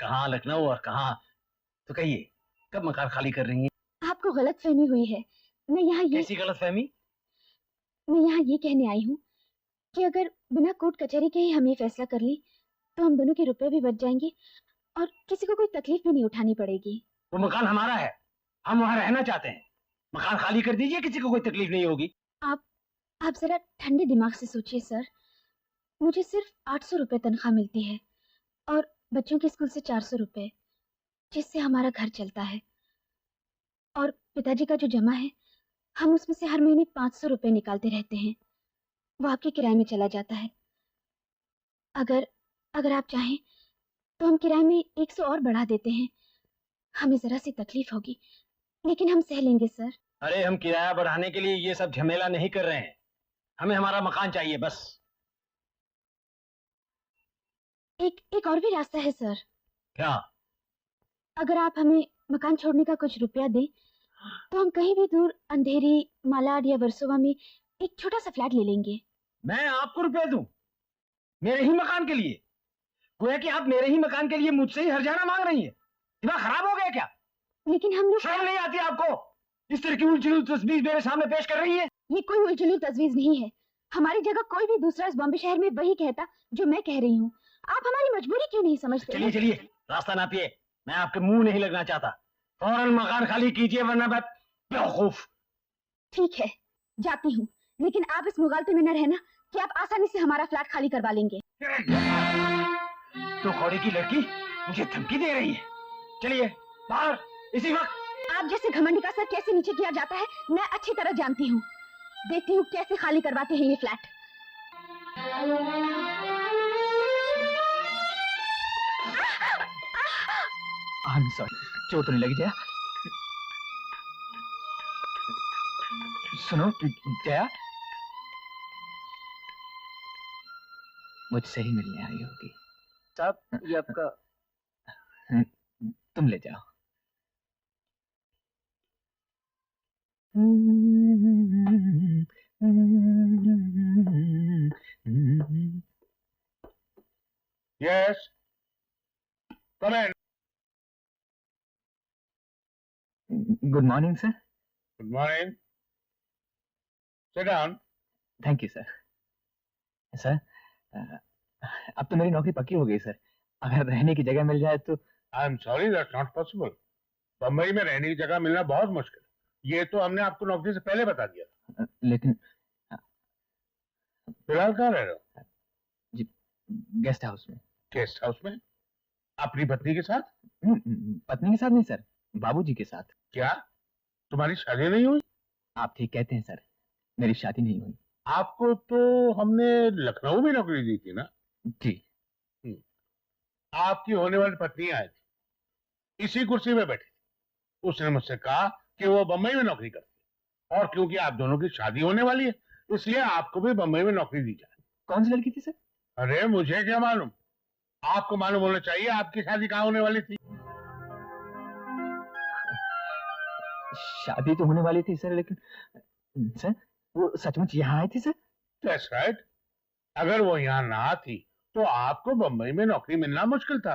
कहाँ लखनऊ और कहाँ। तो कहिए, कब मकान खाली कर रही हैं? आपको गलतफहमी हुई है। मैं यहाँ ये कैसी गलतफहमी? मैं यहाँ ये कहने आई हूँ कि अगर बिना कोर्ट कचहरी के ही हम ये फैसला कर लें तो हम दोनों के रुपए भी बच जाएंगे और किसी को कोई तकलीफ भी नहीं उठानी पड़ेगी। वो मकान हमारा है, हम वहाँ रहना चाहते हैं। मकान खाली कर दीजिए, किसी को कोई तकलीफ नहीं होगी। आप जरा ठंडे दिमाग से सोचिए सर। मुझे सिर्फ 800 रुपए तनख्वाह मिलती है और बच्चों के स्कूल से 400 रुपए, जिससे हमारा घर चलता है। और पिताजी का जो जमा है, हम उसमें से हर महीने 500 रुपए निकालते रहते हैं, वो आपके किराए में चला जाता है। अगर आप चाहें तो हम किराए में 100 और बढ़ा देते हैं। हमें जरा सी तकलीफ होगी लेकिन हम सह लेंगे सर। अरे हम किराया बढ़ाने के लिए ये सब झमेला नहीं कर रहे हैं, हमें हमारा मकान चाहिए बस। एक और भी रास्ता है सर। क्या? अगर आप हमें मकान छोड़ने का कुछ रुपया दें तो हम कहीं भी दूर अंधेरी, मालाड या वर्सोवा में एक छोटा सा फ्लैट ले लेंगे। मैं आपको रुपए दूं मेरे ही मकान के लिए? गोया कि आप मेरे ही मकान के लिए मुझसे ही हर्जाना मांग रही हैं। दिमाग खराब हो गया क्या? लेकिन हम लोग। शर्म नहीं आती आपको? इस तरह की उलझी तस्वीर मेरे सामने पेश कर रही है। ये कोई उलझुली तजवीज नहीं है। हमारी जगह कोई भी दूसरा इस बॉम्बे शहर में वही कहता जो मैं कह रही हूँ। आप हमारी मजबूरी क्यों नहीं समझते? चलिए चलिए, रास्ता नापिए, मैं आपके मुंह नहीं लगना चाहता। फौरन मकान खाली कीजिए वरना मैं। बेवकूफ। ठीक है, जाती हूँ, लेकिन आप इस मुगालते में न रहना कि आप आसानी से हमारा फ्लैट खाली करवा लेंगे। तो कौड़ी की लड़की मुझे धमकी दे रही है। चलिए बाहर इसी वक्त। आप जैसे घमंडी का सर कैसे नीचे किया जाता है मैं अच्छी तरह जानती हूँ। देखती हूँ कैसे खाली करवाते हैं ये फ्लैट। सॉरी, चोट तो नहीं लगी जया? सुनो जया, मुझसे ही मिलने आई होगी। साहब ये आपका। तुम ले जाओ। Yes, come in. Good morning sir. Good morning, sit down. Thank you sir. Sir, अब तो मेरी नौकरी पक्की हो गई सर। अगर रहने की जगह मिल जाए तो। आई am sorry, that's not possible. Bombay में रहने की जगह मिलना बहुत मुश्किल है। ये तो हमने आपको नौकरी से पहले बता दिया। लेकिन फिलहाल कहाँ रह रहे हो? जी, गेस्ट हाउस में। गेस्ट हाउस में? अपनी पत्नी के साथ? पत्नी के साथ नहीं सर, बाबूजी के साथ। क्या तुम्हारी शादी नहीं हुई? आप ठीक कहते हैं सर, मेरी शादी नहीं हुई। आपको तो हमने लखनऊ में नौकरी दी थी ना? जी। आपकी होने वाली पत्नी आई थी, इसी कुर्सी में बैठी थी। उसने मुझसे कहा कि वो बम्बई में नौकरी करती है और क्योंकि आप दोनों की शादी होने वाली है इसलिए आपको भी बम्बई में नौकरी दी जाए। कौन सी लड़की थी सर? अरे मुझे क्या मालूम, आपको मालूम होना चाहिए आपकी शादी कहाँ होने वाली थी। शादी तो होने वाली थी सर, लेकिन सर वो सचमुच यहाँ आए थे सर। That's right. अगर वो यहाँ ना आती तो आपको बम्बई में नौकरी मिलना मुश्किल था।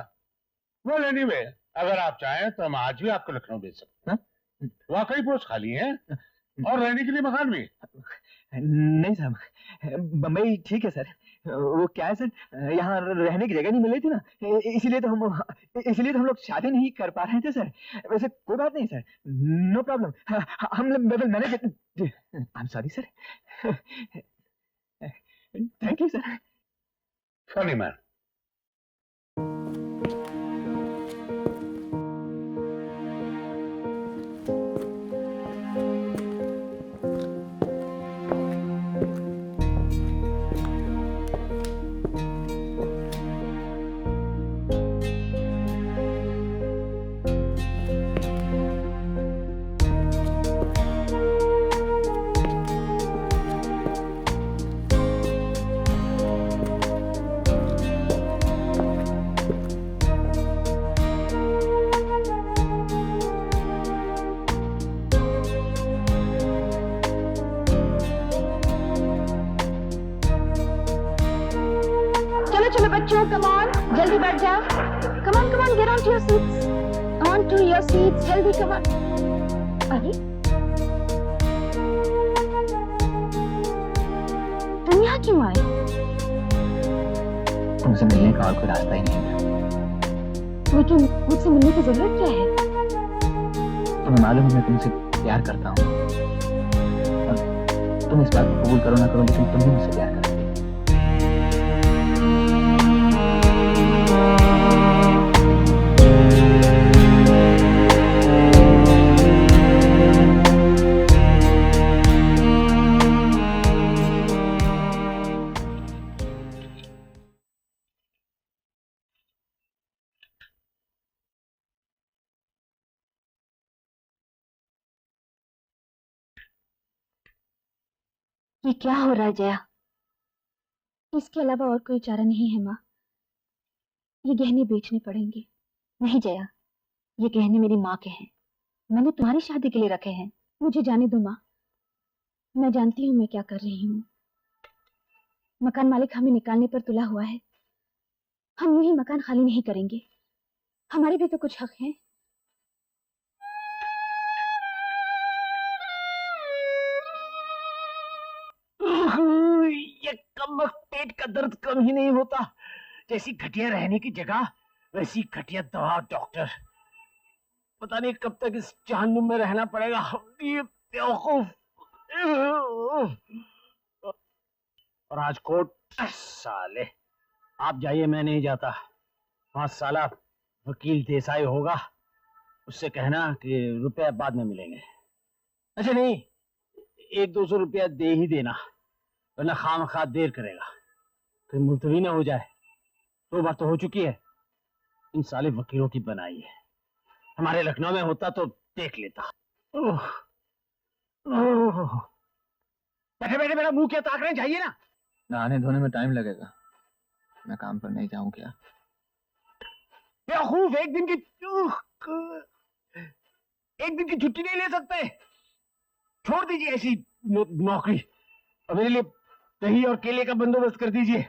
Well anyway, अगर आप चाहें तो हम आज भी आपको लखनऊ भेज सकते हैं। वाकई पोस्ट खाली है और रहने के लिए मकान भी। नहीं साहब, बम्बई ठीक है सर। वो क्या है सर, यहाँ रहने की जगह नहीं मिल रही थी ना, इसीलिए तो हम लोग शादी नहीं कर पा रहे थे सर। वैसे कोई बात नहीं सर, नो प्रॉब्लम, हम लोग manage. I am sorry sir. Thank you sir. Funny man. चलो बच्चों, कम ऑन, जल्दी बैठ जाओ। Come on, get on to your seats, on to your seats, जल्दी कम ऑन। अरे तुम यहाँ क्यों आए? तुमसे मिलने का और कोई रास्ता ही नहीं था। लेकिन मुझसे मिलने की जरूरत क्या है? तुम्हें मालूम है मैं तुमसे प्यार करता हूँ। तुम इस बात को कबूल करो ना करो, लेकिन तुम भी मुझसे प्यार करते हो। ये क्या हो रहा है जया? इसके अलावा और कोई चारा नहीं है माँ, ये गहने बेचने पड़ेंगे। नहीं जया, ये गहने मेरी माँ के हैं, मैंने तुम्हारी शादी के लिए रखे हैं। मुझे जाने दो माँ, मैं जानती हूँ मैं क्या कर रही हूँ। मकान मालिक हमें निकालने पर तुला हुआ है, हम यूं ही मकान खाली नहीं करेंगे, हमारे भी तो कुछ हक हैं। ये कम पेट का दर्द कम ही नहीं होता। जैसी घटिया रहने की जगह वैसी घटिया दवा डॉक्टर। पता नहीं कब तक इस जहन्नुम में रहना पड़ेगा। ये बेवकूफ। और आज कोर्ट। साले आप जाइए, मैं नहीं जाता। वहां साला वकील देसाई होगा, उससे कहना कि रुपया बाद में मिलेंगे। अच्छा नहीं, 100-200 रुपया दे ही देना, वरना खामखा देर करेगा, फिर मुलतवी ना हो जाए। 2 बार तो हो चुकी है। इन साले वकीलों की बनाई है। हमारे लखनऊ में होता तो देख लेता। बैठे बैठे मेरा मुंह क्या ताक रहे हैं? जाइए ना। नहाने धोने में टाइम लगेगा, मैं काम पर नहीं जाऊं क्या? बेवकूफ, एक दिन की छुट्टी नहीं ले सकते? छोड़ दीजिए ऐसी नौकरी और मेरे लिए दही और केले का बंदोबस्त कर दीजिए।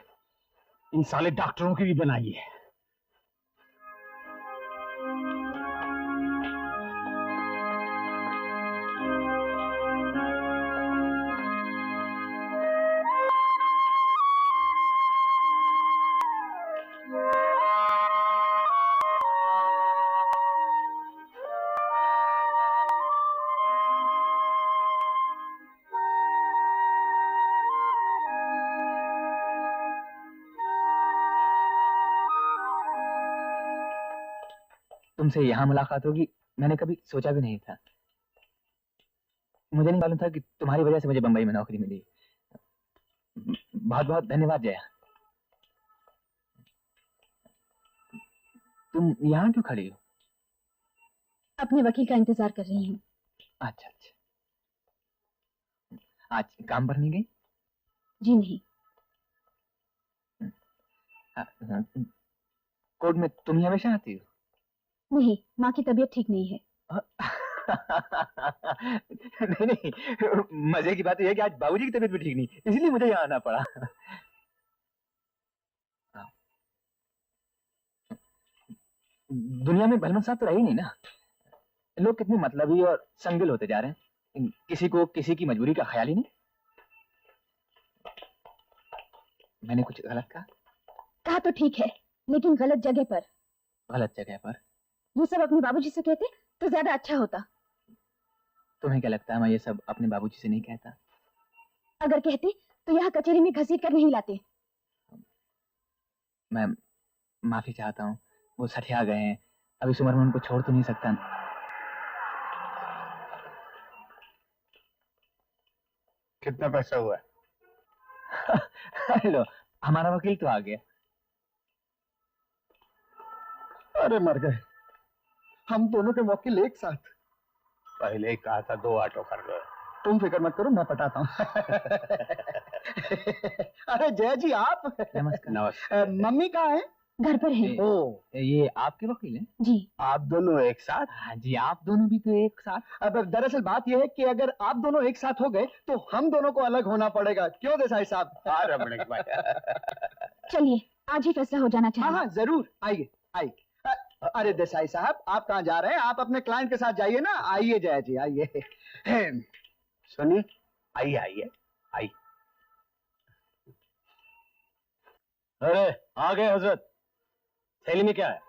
इन साले डॉक्टरों की भी बनाई है। तुमसे यहाँ मुलाकात होगी मैंने कभी सोचा भी नहीं था। मुझे नहीं मालूम था कि तुम्हारी वजह से मुझे बंबई में नौकरी मिली। बहुत बहुत धन्यवाद जया। तुम यहाँ क्यों खड़ी हो? अपने वकील का इंतजार कर रही हूँ। अच्छा अच्छा, आज काम पर नहीं गई? जी नहीं। कोर्ट में तुम ही हमेशा आती हो? नहीं, माँ की तबीयत ठीक नहीं है। नहीं नहीं, मजे की बात यह है कि आज बाबूजी की तबीयत भी ठीक नहीं, इसलिए मुझे यहाँ आना पड़ा। दुनिया में भलमन साहब तो रही नहीं ना। लोग कितने मतलबी और संगिल होते जा रहे हैं, किसी को किसी की मजबूरी का ख्याल ही नहीं। मैंने कुछ गलत कहा? कहा तो ठीक है, लेकिन गलत जगह पर। गलत जगह पर? ये सब अपने बाबूजी से कहते तो ज्यादा अच्छा होता। तुम्हें क्या लगता है मैं ये सब अपने बाबूजी से नहीं कहता? अगर कहते तो यहाँ कचहरी में घसीट कर नहीं लाते। मैं माफी चाहता हूँ, वो सठिया गए हैं, अब इस उम्र में उनको छोड़ तो नहीं सकता। कितना पैसा हुआ? लो, हमारा वकील तो आ गया। अरे मर गए, हम दोनों के वकील एक साथ। पहले ही कहा था 2 ऑटो कर गए। तुम फिक्र मत करो, मैं पटाता हूँ। अरे जय जी आप। नमस्कार। नमस्कार। मम्मी कहाँ है? घर पर है। ओ, ये आपके वकील हैं? जी। आप दोनों एक साथ? हाँ जी, आप दोनों भी तो एक साथ। अब दरअसल बात यह है कि अगर आप दोनों एक साथ हो गए तो हम दोनों को अलग होना पड़ेगा। क्यों देसाई साहब? हाँ रमणीक भाई। चलिए, आज ही फैसला हो जाना हाँ चाहिए। हाँ जरूर, आइए आइए। अरे देसाई साहब, आप कहाँ जा रहे हैं? आप अपने क्लाइंट के साथ जाइए ना। आइए जया जी, आइए। सुनिए, आइए आइए आइए। अरे आ गए हजरत। थैली में क्या है?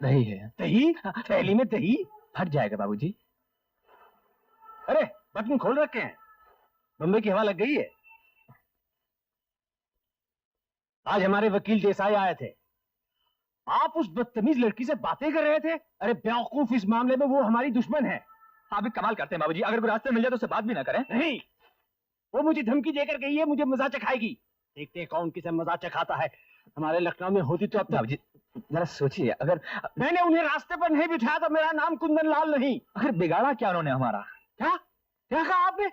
दही है। दही? थैली में दही? फट जाएगा बाबूजी। अरे बटन खोल रखे हैं, बम्बई की हवा लग गई है। आज हमारे वकील देसाई आए थे, आप उस बदतमीज लड़की से बातें कर रहे थे। अरे बेवकूफ, इस मामले में वो हमारी दुश्मन है। आप भी कमाल करते हैं बाबूजी, अगर कोई रास्ते मिल जाए तो उससे बात भी ना करें। नहीं, वो मुझे धमकी देकर गई है, मुझे मजा चखाएगी। देखते हैं कौन किसे मजा चखाता है। हमारे लखनऊ में होती तो अब तक। बाबूजी जरा सोचिए, अगर मैंने उन्हें रास्ते पर नहीं बिठाया तो मेरा नाम कुंदन लाल नहीं। अगर बिगाड़ा क्या उन्होंने हमारा? क्या क्या कहा आपने?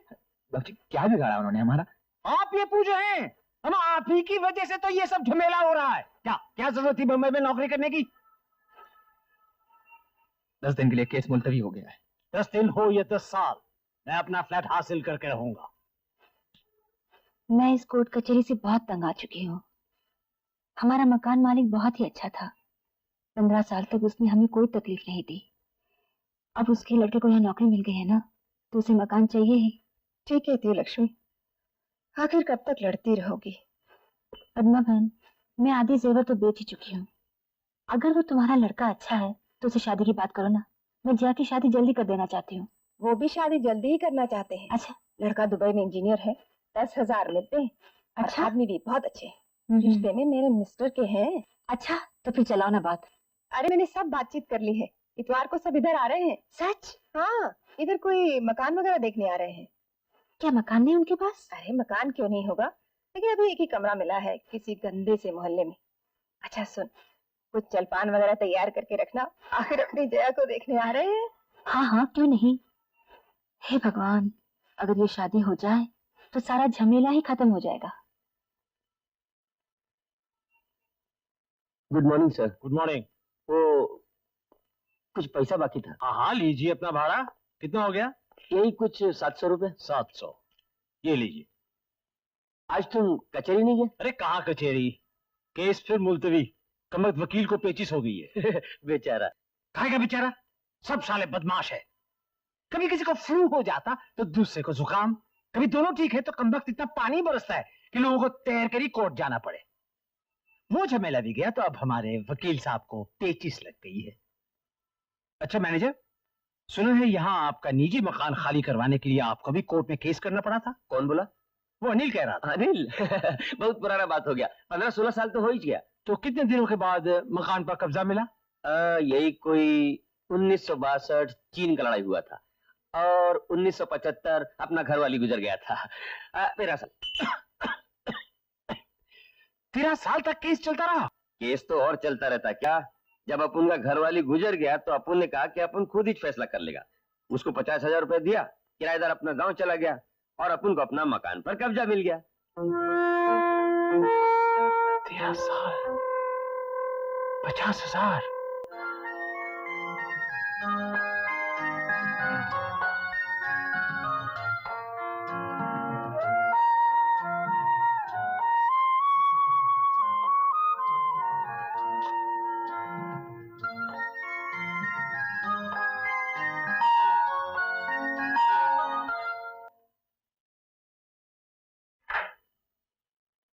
बाबूजी क्या बिगाड़ा उन्होंने हमारा? आप ये पूछ रहे हैं? हम आप ही की वजह से तो ये सब झमेला हो रहा है। क्या क्या जरूरत थी बम्बई में नौकरी करने की? 10 दिन के लिए केस मुलतवी हो गया है। 10 दिन हो या 10 साल, मैं अपना फ्लैट हासिल करके रहूंगा। मैं इस कोर्ट कचहरी से बहुत तंग आ चुकी हूँ। हमारा मकान मालिक बहुत ही अच्छा था, 15 साल तक उसने हमें कोई तकलीफ नहीं दी। अब उसके लड़के को यहाँ नौकरी मिल गई है ना, तो उसे मकान चाहिए ही। ठीक कहती हो लक्ष्मी, आखिर कब तक लड़ती रहोगी? पद्मा बहन, मैं आधी जेवर तो बेच ही चुकी हूँ। अगर वो तुम्हारा लड़का अच्छा है तो उसे शादी की बात करो ना। मैं जया की शादी जल्दी कर देना चाहती हूँ। वो भी शादी जल्दी ही करना चाहते हैं। अच्छा, लड़का दुबई में इंजीनियर है, 10,000 मिलते हैं। अच्छा, आदमी भी बहुत अच्छे हैं, रिश्ते में मेरे मिस्टर के हैं। अच्छा, तो फिर चलाओ ना बात। अरे मैंने सब बातचीत कर ली है, इतवार को सब इधर आ रहे हैं। सच? हाँ, इधर कोई मकान वगैरह देखने आ रहे हैं। क्या मकान नहीं उनके पास? अरे मकान क्यों नहीं होगा, लेकिन अभी एक ही कमरा मिला है किसी गंदे से मोहल्ले में। अच्छा सुन, कुछ जलपान वगैरह तैयार करके रखना, आखिर अपनी जया को देखने आ रहे हैं। हाँ हाँ, क्यों नहीं। हे भगवान, अगर ये शादी हो जाए तो सारा झमेला ही खत्म हो जाएगा। Good morning sir. Good morning. वो कुछ पैसा बाकी था। हाँ हाँ, लीजिए अपना भाड़ा। कितना हो गया? यही कुछ 700 रुपए। 700, ये लीजिए। आज तुम कचहरी नहीं गए? अरे कहाँ कचहरी, केस फिर मुलतवी। कमबख्त वकील को पेचिश हो गई है। बेचारा। काहे का बेचारा, सब साले बदमाश है। कभी किसी को फ्लू हो जाता तो दूसरे को जुकाम, कभी दोनों ठीक है तो कमबख्त इतना पानी बरसता है कि लोगों को तैर कर ही कोर्ट जाना पड़े। वो झमेला भी गया तो अब हमारे वकील साहब को पेचिश लग गई है। अच्छा मैनेजर, सुना है यहाँ आपका निजी मकान खाली करवाने के लिए आपको भी कोर्ट में केस करना पड़ा था। कौन बोला? वो अनिल कह रहा था। अनिल? बहुत पुराना बात हो गया, 15-16 साल तो हो ही गया। तो कितने दिनों के बाद मकान पर कब्जा मिला? यही कोई 1962 चीन का लड़ाई हुआ था और 1975 अपना घर वाली गुजर गया था। 13 साल। 13 साल तक केस चलता रहा? केस तो और चलता रहता क्या, जब अपन का घर वाली गुजर गया तो अपन ने कहा कि अपन खुद ही फैसला कर लेगा। उसको 50,000 रुपए दिया, किराएदार अपना गांव चला गया और अपन को अपना मकान पर कब्जा मिल गया। 13 साल, 50,000।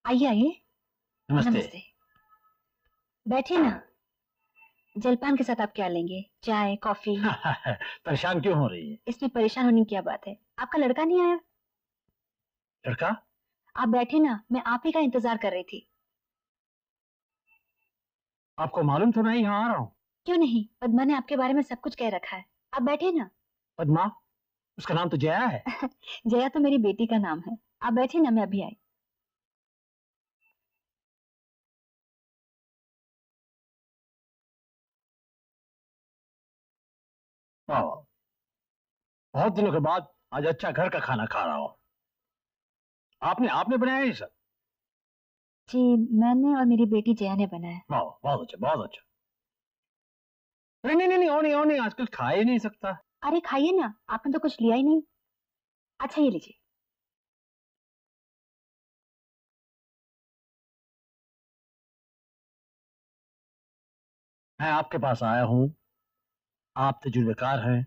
आइए आइए। नमस्ते। नमस्ते। बैठिए ना। जलपान के साथ आप क्या लेंगे? चाय, कॉफी? परेशान क्यों हो रही है? इसमें परेशान होने की क्या बात है? आपका लड़का नहीं आया? लड़का? आप बैठे ना, मैं आप ही का इंतजार कर रही थी। आपको मालूम तो नहीं यहाँ आ रहा हूँ? क्यों नहीं, पद्मा ने आपके बारे में सब कुछ कह रखा है। आप बैठे ना। पद्मा? उसका नाम तो जया है। जया तो मेरी बेटी का नाम है। आप बैठे ना, मैं अभी आई। बहुत दिनों के बाद आज अच्छा घर का खाना खा रहा हूँ। आपने आपने बनाया ये सब? जी, मैंने और मेरी बेटी जया ने बनाया। बहुत अच्छा, बहुत अच्छा। नहीं नहीं नहीं, और नहीं, आजकल खा ही नहीं सकता। अरे खाइए ना, आपने तो कुछ लिया ही नहीं। अच्छा ये लीजिए। मैं आपके पास आया हूँ, आप तजुर्बेकार हैं,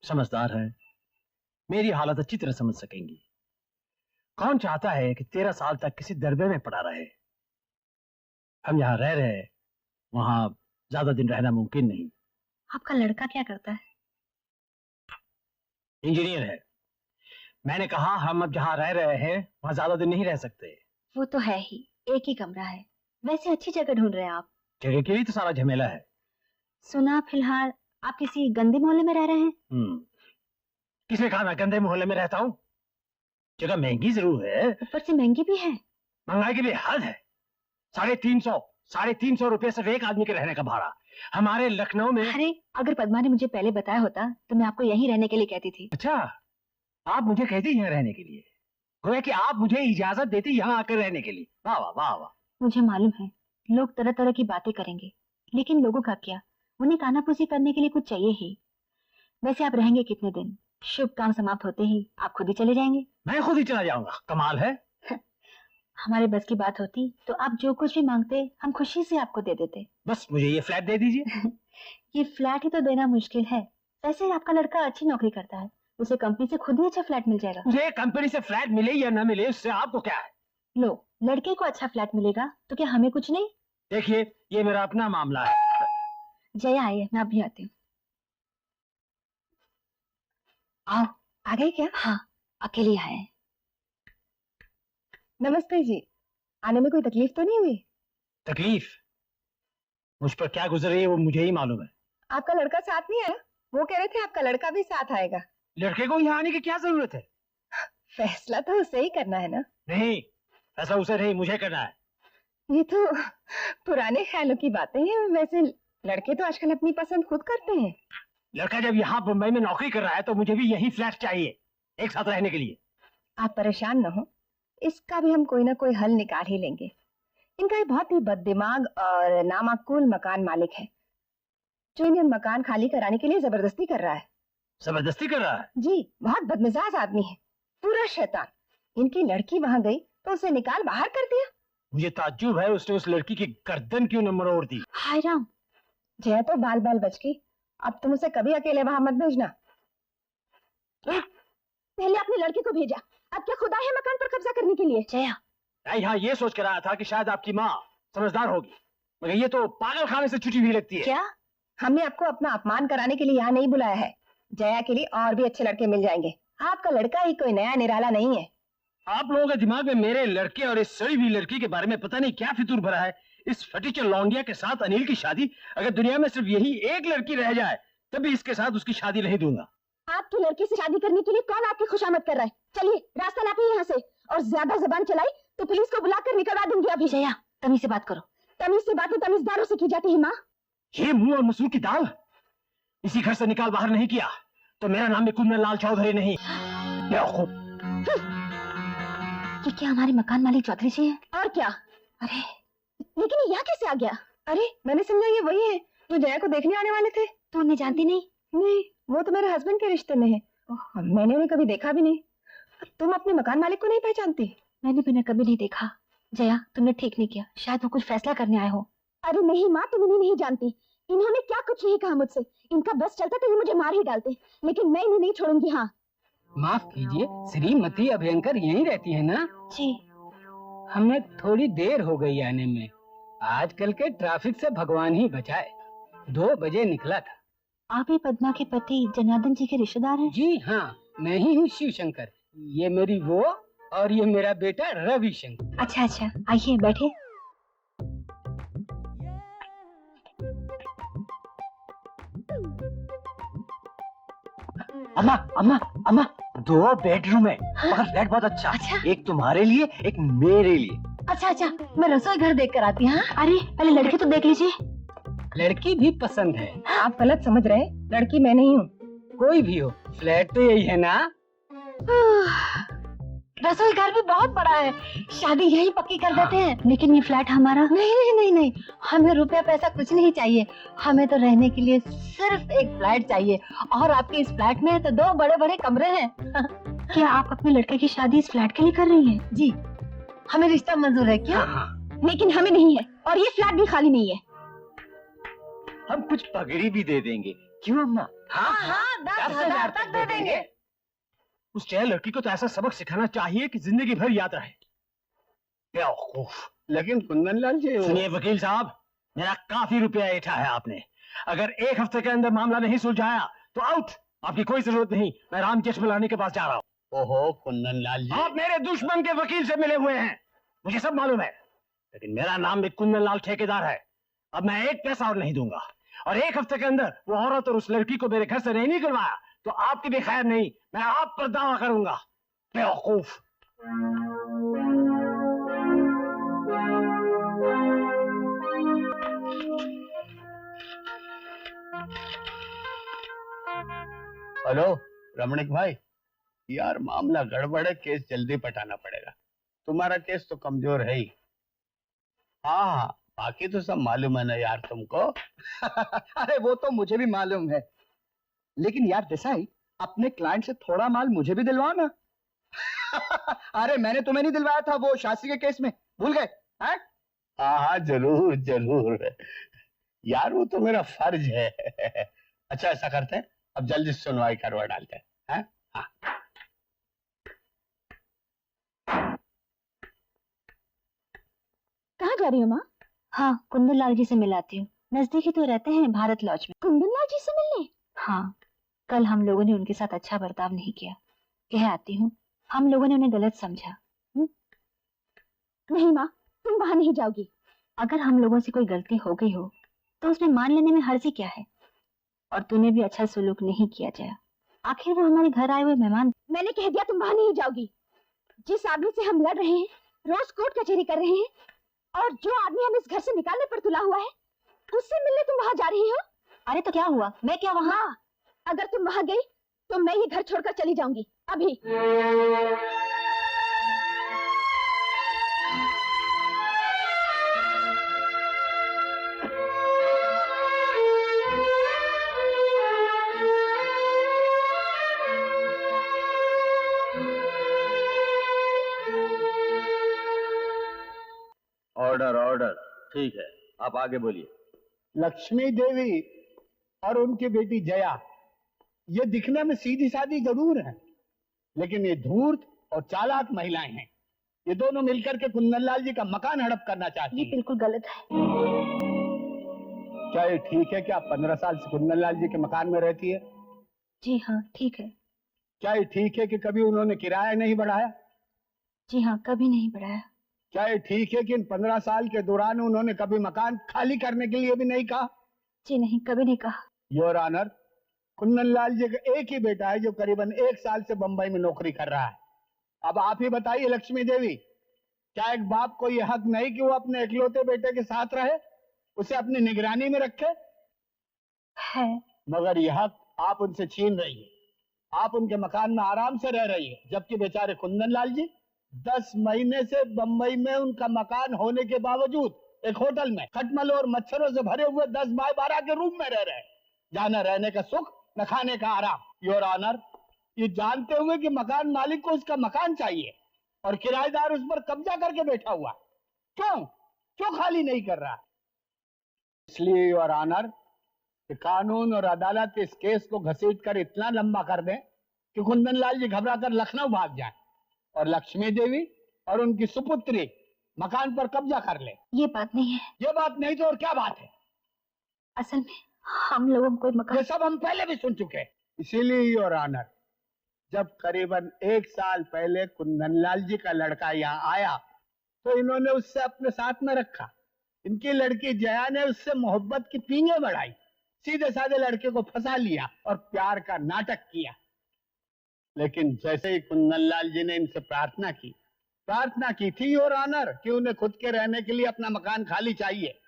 समझदार हैं, मेरी हालत अच्छी तरह समझ सकेंगी। कौन चाहता है कि 13 साल तक किसी दरबे में पड़ा रहे? हम यहाँ रह रहे, वहां ज्यादा दिन रहना मुमकिन नहीं। आपका लड़का क्या करता है? इंजीनियर है। मैंने कहा हम अब जहाँ रह रहे हैं वहां ज्यादा दिन नहीं रह सकते। वो तो है ही, एक ही कमरा है। वैसे अच्छी जगह ढूंढ रहे हैं आप। जगह के लिए तो सारा झमेला है। सुना फिलहाल आप किसी गंदे मोहल्ले में रह रहे हैं? किसने कहा मैं गंदे मोहल्ले में रहता हूँ? जगह महंगी जरूर है, ऊपर से महंगी भी है। महंगाई के लिए हद है। 350 रुपये सिर्फ एक आदमी के रहने का भाड़ा। हमारे लखनऊ में। अरे अगर पद्मा ने मुझे पहले बताया होता तो मैं आपको यहीं रहने के लिए कहती थी। अच्छा, आप मुझे कहती यहाँ रहने के लिए? गोया कि आप मुझे इजाजत देती यहाँ आकर रहने के लिए। वाह वाह वाह वाह। मुझे मालूम है लोग तरह तरह की बातें करेंगे, लेकिन लोगों का क्या, उन्हें कानाफूसी करने के लिए कुछ चाहिए ही। वैसे आप रहेंगे कितने दिन? शुभ काम समाप्त होते ही आप खुद ही चले जाएंगे? मैं खुद ही चला जाऊंगा? कमाल है। हमारे बस की बात होती तो आप जो कुछ भी मांगते हम खुशी से आपको दे देते। बस मुझे ये फ्लैट दे दीजिए। ये फ्लैट ही तो देना मुश्किल है। वैसे आपका लड़का अच्छी नौकरी करता है, उसे कंपनी से खुद ही अच्छा फ्लैट मिल जाएगा। मुझे कंपनी से फ्लैट मिले या न मिले उससे आपको क्या है? लो, लड़के को अच्छा फ्लैट मिलेगा तो क्या हमें कुछ नहीं? देखिए, ये मेरा अपना मामला है। जया आई है, मैं अभी आती हूँ। आओ। आ गई क्या? हाँ, अकेली है। नमस्ते जी, आने में कोई तकलीफ तो नहीं हुई? तकलीफ? मुझ पर क्या गुजर रही है वो मुझे ही मालूम है। आपका लड़का साथ नहीं आया? वो कह रहे थे आपका लड़का भी साथ आएगा। लड़के को यहाँ आने की क्या जरूरत है? फैसला तो उसे ही करना है ना? नहीं, ऐसा उसे नहीं, मुझे करना है। ये तो पुराने ख्यालों की बातें हैं। वैसे लड़के तो आजकल अपनी पसंद खुद करते हैं। लड़का जब यहाँ मुंबई में नौकरी कर रहा है तो मुझे भी यही फ्लैट चाहिए, एक साथ रहने के लिए। आप परेशान न हो, इसका भी हम कोई ना कोई हल निकाल ही लेंगे। इनका एक बहुत ही बददिमाग और नामाकूल मकान मालिक है जो इन्हें मकान खाली कराने के लिए जबरदस्ती कर रहा है। जबरदस्ती कर रहा है? जी, बहुत बदमिजाज आदमी है, पूरा शैतान। इनकी लड़की वहां गई तो उसे निकाल बाहर कर दिया। मुझे ताज्जुब है उसने उस लड़की की गर्दन क्यों न मरोड़ दी। हाय राम, जया तो बाल बाल बच गई। अब तुम उसे कभी अकेले वहां मत भेजना। पहले अपने लड़के को भेजा, अब क्या खुदा है मकान पर कब्जा करने के लिए? जया, मैं यहाँ ये सोच कर आया था कि शायद आपकी माँ समझदार होगी, मगर ये तो पागल खाने से छुट्टी भी लगती है। क्या? हमने आपको अपना अपमान कराने के लिए यहाँ नहीं बुलाया है। जया के लिए और भी अच्छे लड़के मिल जाएंगे। आपका लड़का ही कोई नया निराला नहीं है। आप लोगों के दिमाग में मेरे लड़के और इस सड़ी हुई लड़की के बारे में पता नहीं क्या फितूर भरा है। इस फटीचर लौंडिया के साथ अनिल की शादी, अगर दुनिया में सिर्फ यही एक लड़की रह जाए तब भी इसके साथ उसकी शादी नहीं दूंगा। आपकी लड़की से शादी करने के लिए कौन आपकी खुशामद कर रहा है? चलिए रास्ता नापिए यहाँ से, और ज्यादा जबान चलाई तो पुलिस को बुलाकर निकलवा दूंगी अभी। जया, तमीज से बात करो। तमीज से बातें तमीजदारों से की जाती है माँ। ये मुंह और मसूर की दाल इसी घर से निकाल बाहर नहीं किया तो मेरा नाम भी कुंदन लाल चौधरी नहीं। ये क्या हमारे मकान मालिक चौधरी जी हैं? और क्या? अरे लेकिन ये यहाँ कैसे आ गया? अरे मैंने समझा ये वही है जो जया को देखने आने वाले थे। तू उन्हें जानती नहीं? नहीं, वो तो मेरे हस्बैंड के रिश्ते में है। मैंने उन्हें कभी देखा भी नहीं। तुम अपने मकान मालिक को नहीं पहचानती? मैंने भी उन्हें कभी नहीं देखा। जया, तुमने ठीक नहीं किया, शायद वो कुछ फैसला करने आए हो। अरे नहीं माँ, तुम इन्हें नहीं जानती। इन्होंने क्या कुछ नहीं कहा मुझसे। इनका बस चलता तो ये मुझे मार ही डालते, लेकिन मैं इन्हें नहीं छोड़ूंगी। हाँ माफ कीजिए, श्रीमती अभयंकर यहीं रहती है ना? जी। हमें थोड़ी देर हो गई आने में। आजकल के ट्रैफिक से भगवान ही बचाए। 2 बजे निकला था। आप ही पद्मा के पति जनार्दन जी के रिश्तेदार हैं? जी हाँ, मैं ही हूँ शिव शंकर। ये मेरी वो और ये मेरा बेटा रवि शंकर। अच्छा अच्छा, आइए बैठे। अम्मा अम्मा अम्मा, 2 बेडरूम है मगर फ्लैट बहुत अच्छा। अच्छा। एक तुम्हारे लिए, एक मेरे लिए। अच्छा अच्छा, मैं रसोई घर देख कर आती हूँ। अरे पहले लड़की तो देख लीजिए। लड़की भी पसंद है। आप गलत समझ रहे हैं, लड़की मैं नहीं हूँ। कोई भी हो, फ्लैट तो यही है ना। रसोई घर भी बहुत बड़ा है, शादी यही पक्की कर देते हैं। लेकिन ये फ्लैट हमारा नहीं नहीं नहीं नहीं, हमें रुपया पैसा कुछ नहीं चाहिए। हमें तो रहने के लिए सिर्फ एक फ्लैट चाहिए, और आपके इस फ्लैट में तो 2 बड़े बड़े कमरे हैं। क्या आप अपने लड़के की शादी इस फ्लैट के लिए कर रही हैं? जी, हमें रिश्ता मंजूर है। क्या? लेकिन हमें नहीं है, और ये फ्लैट भी खाली नहीं है। हम कुछ पगड़ी भी दे देंगे, क्यों अम्मा? हाँ, 10,000 तक दे देंगे। उस चाहे लड़की को तो ऐसा सबक सिखाना चाहिए कि जिंदगी भर याद रहे। बेवकूफ। लेकिन कुंदनलाल जी, सुनिए वकील साहब, मेरा काफी रुपया ऐंठा है आपने। अगर 1 हफ्ते के अंदर मामला नहीं सुलझाया तो आउट। आपकी कोई जरूरत नहीं, मैं राम जेठमलानी के पास जा रहा हूँ। ओहो कुंदनलाल जी, आप मेरे दुश्मन के वकील से मिले हुए हैं, मुझे सब मालूम है। लेकिन मेरा नाम भी कुंदनलाल ठेकेदार है। अब मैं 1 पैसा और नहीं दूंगा, और 1 हफ्ते के अंदर वो औरत और उस लड़की को मेरे घर से नहीं निकलवाया तो आपकी भी खैर नहीं, मैं आप पर दावा करूंगा। बेवकूफ। हेलो रमणिक भाई, यार मामला गड़बड़ है, केस जल्दी पटाना पड़ेगा। तुम्हारा केस तो कमजोर है ही। हाँ, बाकी तो सब मालूम है ना यार तुमको। अरे वो तो मुझे भी मालूम है, लेकिन यार देसाई, अपने क्लाइंट से थोड़ा माल मुझे भी दिलवाओ ना। अरे मैंने तुम्हें नहीं दिलवाया था वो शास्त्री के केस में, भूल गए? हाँ हाँ, जरूर जरूर यार, वो तो मेरा फर्ज है। अच्छा ऐसा करते हैं, अब जल्दी सुनवाई करवा डालते हैं। हाँ, कहाँ जा रही हो माँ? हाँ, कुंदन लाल जी से मिलाती हूँ। नजदीक ही तो रहते हैं, भारत लॉज में। कुंदन लाल जी से मिलने? हाँ, कल हम लोगों ने उनके साथ अच्छा बर्ताव नहीं किया। कह आती हूँ, हम लोगों ने उन्हें गलत समझा। नहीं माँ, तुम वहां नहीं जाओगी। अगर हम लोगों से कोई गलती हो गई हो तो उसमें मान लेने में हर्जी क्या है? और तूने भी अच्छा सलूक नहीं किया जया, आखिर वो हमारे घर आए हुए मेहमान। मैंने कह दिया तुम वहां नहीं जाओगी। जिस आदमी से हम लड़ रहे हैं, रोज कोर्ट कचहरी कर रहे हैं, और जो आदमी हम इस घर से निकालने पर तुला हुआ है, उससे मिलने तुम वहां जा रही हो। अरे तो क्या हुआ, मैं क्या वहां? हाँ, अगर तुम वहां गई तो मैं ये घर छोड़कर चली जाऊंगी अभी। Order order. ठीक है, आप आगे बोलिए। लक्ष्मी देवी और उनकी बेटी जया, ये दिखने में सीधी सादी जरूर है, लेकिन ये धूर्त और चालाक महिलाएं हैं। ये दोनों मिलकर के कुंदनलाल जी का मकान हड़प करना चाहती ये हैं। बिल्कुल गलत है। क्या ये ठीक है कि आप 15 साल से कुंदनलाल जी के मकान में रहती है? जी हाँ, ठीक है। क्या ये ठीक है कि कभी उन्होंने किराया नहीं बढ़ाया? जी हाँ, कभी नहीं बढ़ाया। क्या ये ठीक है कि इन 15 साल के दौरान उन्होंने कभी मकान खाली करने के लिए भी नहीं कहा? जी नहीं, कभी नहीं कहा। योर ऑनर, कुंदनलाल जी का एक ही बेटा है जो करीबन 1 साल से बंबई में नौकरी कर रहा है। अब आप ही बताइए लक्ष्मी देवी, क्या एक बाप को यह हक नहीं कि वो अपने इकलौते बेटे के साथ रहे, उसे अपनी निगरानी में रखे? है, मगर यह हक आप उनसे छीन रही है। आप उनके मकान में आराम से रह रही है, जबकि बेचारे कुंदनलाल जी 10 महीने से बंबई में उनका मकान होने के बावजूद एक होटल में खटमल और मच्छरों से भरे हुए 10 बाय 12 के रूम में रह रहे हैं, जहां न रहने का सुख न खाने का आराम। योर ऑनर, ये जानते हुए कि मकान मालिक को उसका मकान चाहिए और किराएदार उस पर कब्जा करके बैठा हुआ, क्यों खाली नहीं कर रहा? इसलिए योर ऑनर, कि कानून और अदालत इस केस को घसीट कर इतना लंबा कर दें कि कुंदनलाल जी घबराकर लखनऊ भाग जाए और लक्ष्मी देवी और उनकी सुपुत्री मकान पर कब्जा कर ले। ये बात नहीं है। ये बात नहीं तो और क्या बात है? असल में हम लोगों को मकान, ये सब हम पहले भी सुन चुके हैं। इसीलिए योर ऑनर, जब करीबन 1 साल पहले कुंदनलाल जी का लड़का यहाँ आया तो इन्होंने उससे अपने साथ में रखा। इनकी लड़की जया ने उससे मोहब्बत की पींगे बढ़ाई, सीधे साधे लड़के को फंसा लिया और प्यार का नाटक किया। लेकिन जैसे ही कुंदनलाल जी ने इनसे प्रार्थना की थी योर ऑनर कि उन्हें खुद के रहने के लिए अपना मकान खाली चाहिए।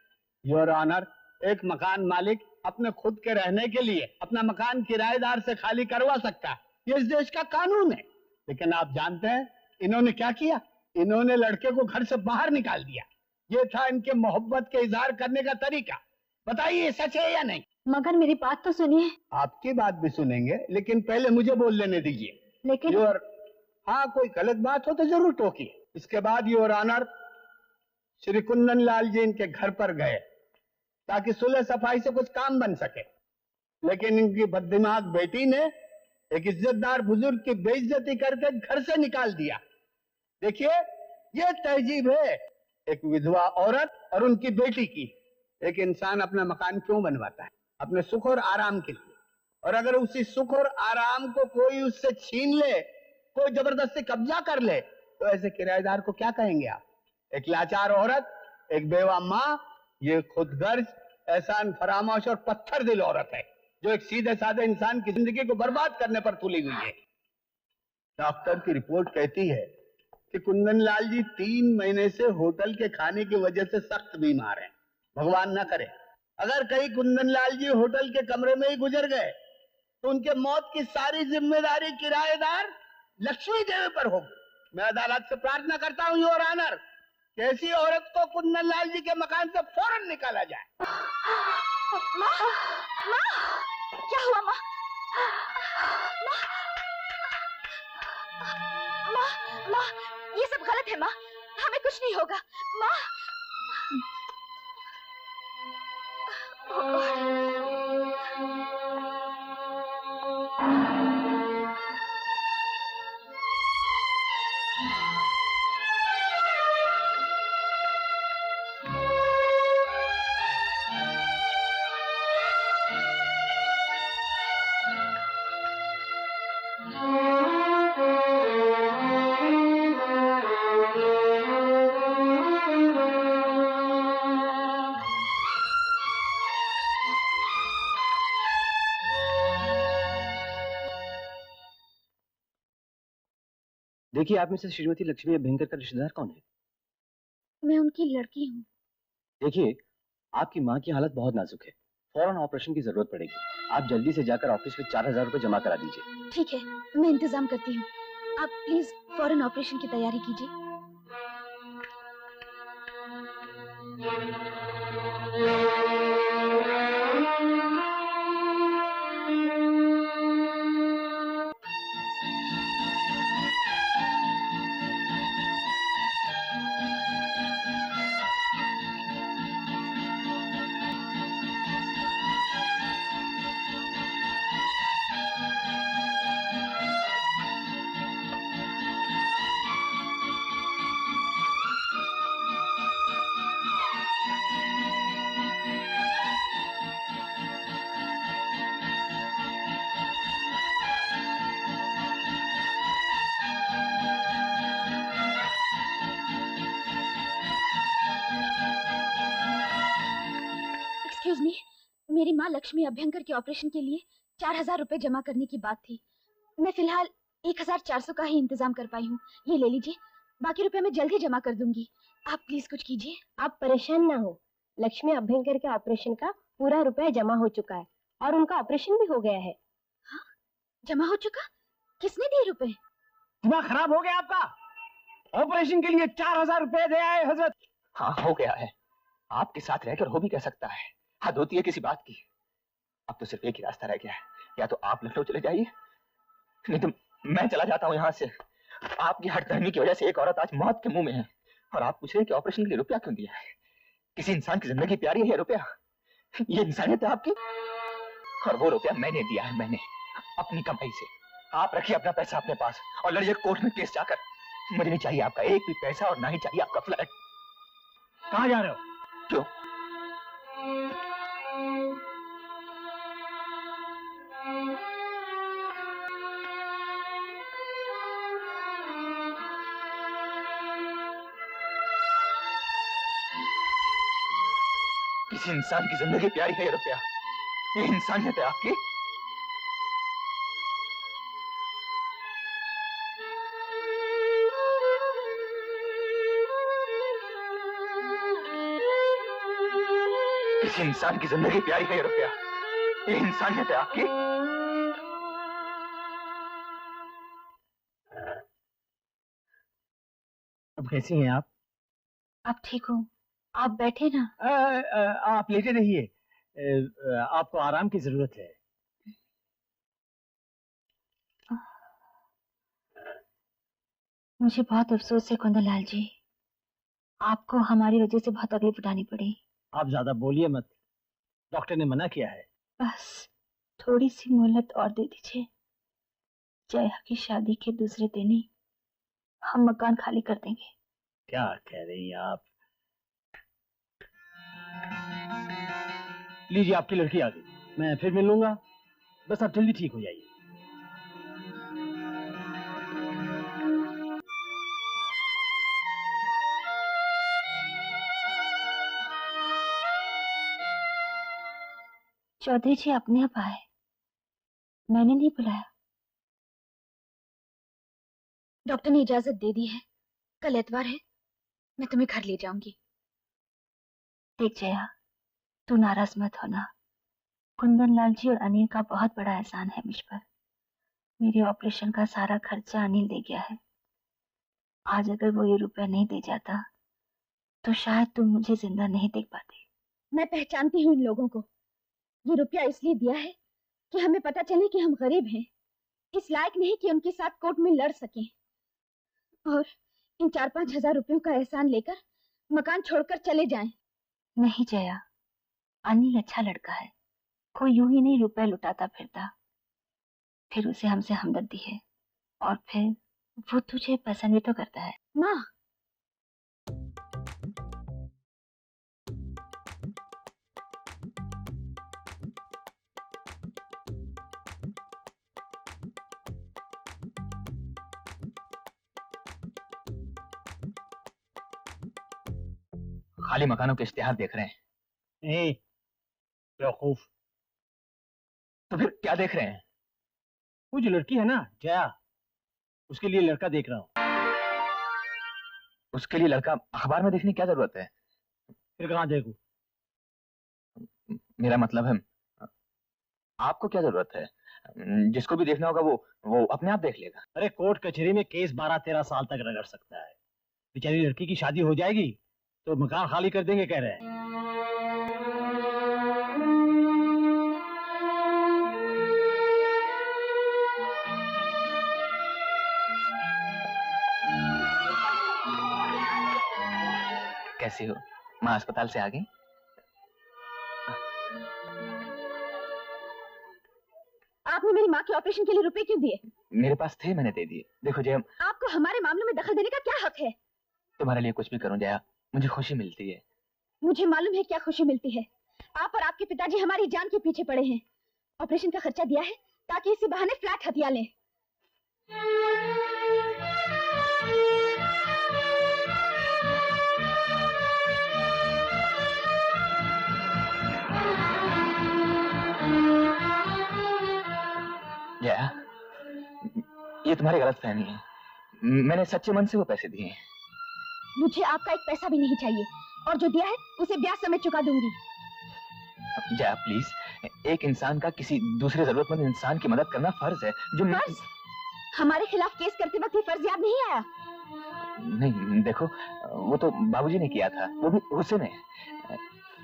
योर ऑनर, एक मकान मालिक अपने खुद के रहने के लिए अपना मकान किराएदार से खाली करवा सकता है, ये इस देश का कानून है। लेकिन आप जानते हैं इन्होंने क्या किया? इन्होंने लड़के को घर से बाहर निकाल दिया। ये था इनके मोहब्बत के इजहार करने का तरीका। बताइए सच है या नहीं? मगर मेरी बात तो सुनिए। आपकी बात भी सुनेंगे, लेकिन पहले मुझे बोल लेने दीजिए। लेकिन हाँ, कोई गलत बात हो तो जरूर टोकिए। इसके बाद योर ऑनर, श्री कुंदनलाल जी इनके घर पर गए ताकि सुलह सफाई से कुछ काम बन सके। लेकिन इनकी बददिमाग बेटी ने एक इज्जतदार बुजुर्ग की बेइज्जती करके घर से निकाल दिया। देखिए, ये तहजीब है एक विधवा औरत और उनकी बेटी की। एक इंसान अपना मकान क्यों बनवाता है? अपने सुख और आराम के लिए। और अगर उसी सुख और आराम को कोई उससे छीन ले, कोई जबरदस्ती कब्जा कर ले, तो ऐसे किराएदार को क्या कहेंगे आप? एक लाचार औरत, एक बेवा माँ, ये खुदगर्ज, एहसान फरामोश और पत्थर दिल औरत है जो एक सीधे साधे इंसान की जिंदगी को बर्बाद करने पर तुली हुई है। डॉक्टर की रिपोर्ट कहती है कि कुंदनलाल जी 3 महीने से होटल के खाने की वजह से सख्त बीमार हैं। भगवान ना करे अगर कहीं कुंदनलाल जी होटल के कमरे में ही गुजर गए तो उनके मौत की सारी जिम्मेदारी किराएदार लक्ष्मी देवी पर होगी। मैं अदालत से प्रार्थना करता हूँ योर ऑनर, कैसी औरत को कुंदनलाल जी के मकान से फौरन निकाला जाए। माँ, माँ, क्या हुआ माँ? माँ, माँ, ये सब गलत है माँ, हमें कुछ नहीं होगा माँ। देखिए, आप में से श्रीमती लक्ष्मी अभ्यंकर का रिश्तेदार कौन है? मैं उनकी लड़की हूँ। देखिए, आपकी माँ की हालत बहुत नाजुक है, फौरन ऑपरेशन की जरूरत पड़ेगी। आप जल्दी से जाकर ऑफिस में 4000 रुपए जमा करा दीजिए। ठीक है, मैं इंतजाम करती हूँ। आप प्लीज फौरन ऑपरेशन की तैयारी कीजिए। एक्सक्यूज मी, मेरी माँ लक्ष्मी अभ्यंकर के ऑपरेशन के लिए 4000 रुपए जमा करने की बात थी। मैं फिलहाल 1400 का ही इंतजाम कर पाई हूँ। ये ले लीजिए, बाकी रुपए मैं जल्द ही जमा कर दूंगी। आप प्लीज कुछ कीजिए। आप परेशान ना हो, लक्ष्मी अभ्यंकर के ऑपरेशन का पूरा रुपया जमा हो चुका है और उनका ऑपरेशन भी हो गया है। हाँ, जमा हो चुका? किसने दिए रुपए? दिमाग खराब हो गया आपका? ऑपरेशन के लिए 4000 रुपए दे आए हजरत। हाँ, हो गया है। आपके साथ रहकर हो भी कह सकता है, हद होती है किसी बात की। अब तो सिर्फ एक ही रास्ता रह गया है, या तो आप लखनऊ चले जाइए, नहीं तो मैं चला जाता हूँ यहाँ से। आपकी हठधर्मी की वजह से एक औरत आज मौत के मुंह में है, और आप पूछ रहे हैं कि ऑपरेशन के लिए रुपया क्यों दिया है? किसी इंसान की जिंदगी प्यारी है रुपया? ये इंसानियत है आपकी? और वो रुपया मैंने दिया है, मैंने अपनी कमाई से। आप रखिए अपना पैसा अपने पास और लड़िए कोर्ट में केस जाकर। मुझे नहीं चाहिए आपका एक भी पैसा और ना ही चाहिए आपका फ्लैट। कहाँ जा रहे हो? क्यों? किसी इंसान की जिंदगी प्यारी है ये रुपया, ये इंसानियत है आपकी। किसी इंसान की जिंदगी प्यारी है ये रुपया, ये इंसानियत है आपकी। अब कैसी हैं आप? आप ठीक हो? आप बैठे ना। आप लेटे रहिए, आपको आराम की जरूरत है। मुझे बहुत अफसोस है कुंदनलाल जी, आपको हमारी वजह से बहुत तकलीफ उठानी पड़ी। आप ज्यादा बोलिए मत, डॉक्टर ने मना किया है। बस थोड़ी सी मोहलत और दे दीजिए। जया की शादी के दूसरे दिन ही हम मकान खाली कर देंगे। क्या कह रही हैं आप? लीजिए, आपकी लड़की आ गई, मैं फिर मिल लूंगा, बस आप जल्दी ठीक हो जाइए। चौधरी जी अपने आप आए, मैंने नहीं बुलाया। डॉक्टर ने इजाजत दे दी है, कल एतवार है, मैं तुम्हें घर ले जाऊंगी। देख जया, तू नाराज मत होना। कुंदनलाल जी और अनिल का बहुत बड़ा एहसान है मुझ पर। मेरे ऑपरेशन का सारा खर्चा अनिल दे गया है। आज अगर वो ये रुपया नहीं दे जाता तो शायद तुम मुझे जिंदा नहीं देख पाते। मैं पहचानती हूँ इन लोगों को। ये रुपया इसलिए दिया है कि हमें पता चले कि हम गरीब हैं, इस लायक नहीं कि उनके साथ कोर्ट में लड़ सकें। और इन 4-5 हजार रुपयों का एहसान लेकर मकान छोड़कर चले जाएं। नहीं जया, अनिल अच्छा लड़का है, कोई यूं ही नहीं रुपए लुटाता फिरता। फिर उसे हमसे हमदर्दी है और फिर वो तुझे पसंद भी तो करता है। माँ, खाली मकानों के इश्तिहार देख रहे हैं। बेवकूफ, तो फिर क्या देख रहे हैं? वो जो लड़की है ना जया, उसके लिए लड़का देख रहा हूँ। उसके लिए लड़का अखबार में देखने की क्या जरूरत है? फिर कहाँ देखूं? मेरा मतलब है, आपको क्या जरूरत है? जिसको भी देखना होगा वो अपने आप देख लेगा। अरे कोर्ट कचहरी में केस 12-13 साल तक रगड़ सकता है। बेचारी लड़की की शादी हो जाएगी तो मकान खाली कर देंगे कह रहे हैं। कैसी हो माँ? अस्पताल से आ गई? आपने मेरी माँ के ऑपरेशन के लिए रुपए क्यों दिए? मेरे पास थे, मैंने दे दिए। देखो जया, आपको हमारे मामलों में दखल देने का क्या हक है? तुम्हारे लिए कुछ भी करूं जया, मुझे खुशी मिलती है। मुझे मालूम है क्या खुशी मिलती है। आप और आपके पिताजी हमारी जान के पीछे पड़े हैं। ऑपरेशन का खर्चा दिया है ताकि इसी बहाने फ्लैट हथिया लें। जया, ये तुम्हारी गलतफहमी है। मैंने सच्चे मन से वो पैसे दिए हैं। मुझे आपका एक पैसा भी नहीं चाहिए और जो दिया है उसे ब्याज समेत चुका दूंगी। जया प्लीज, एक इंसान का किसी दूसरे जरूरतमंद इंसान की मदद करना फर्ज है। जो फर्ज? हमारे खिलाफ केस करते वक्त ये फर्ज याद नहीं आया? नहीं, देखो वो तो बाबूजी ने किया था, वो भी गुस्से में।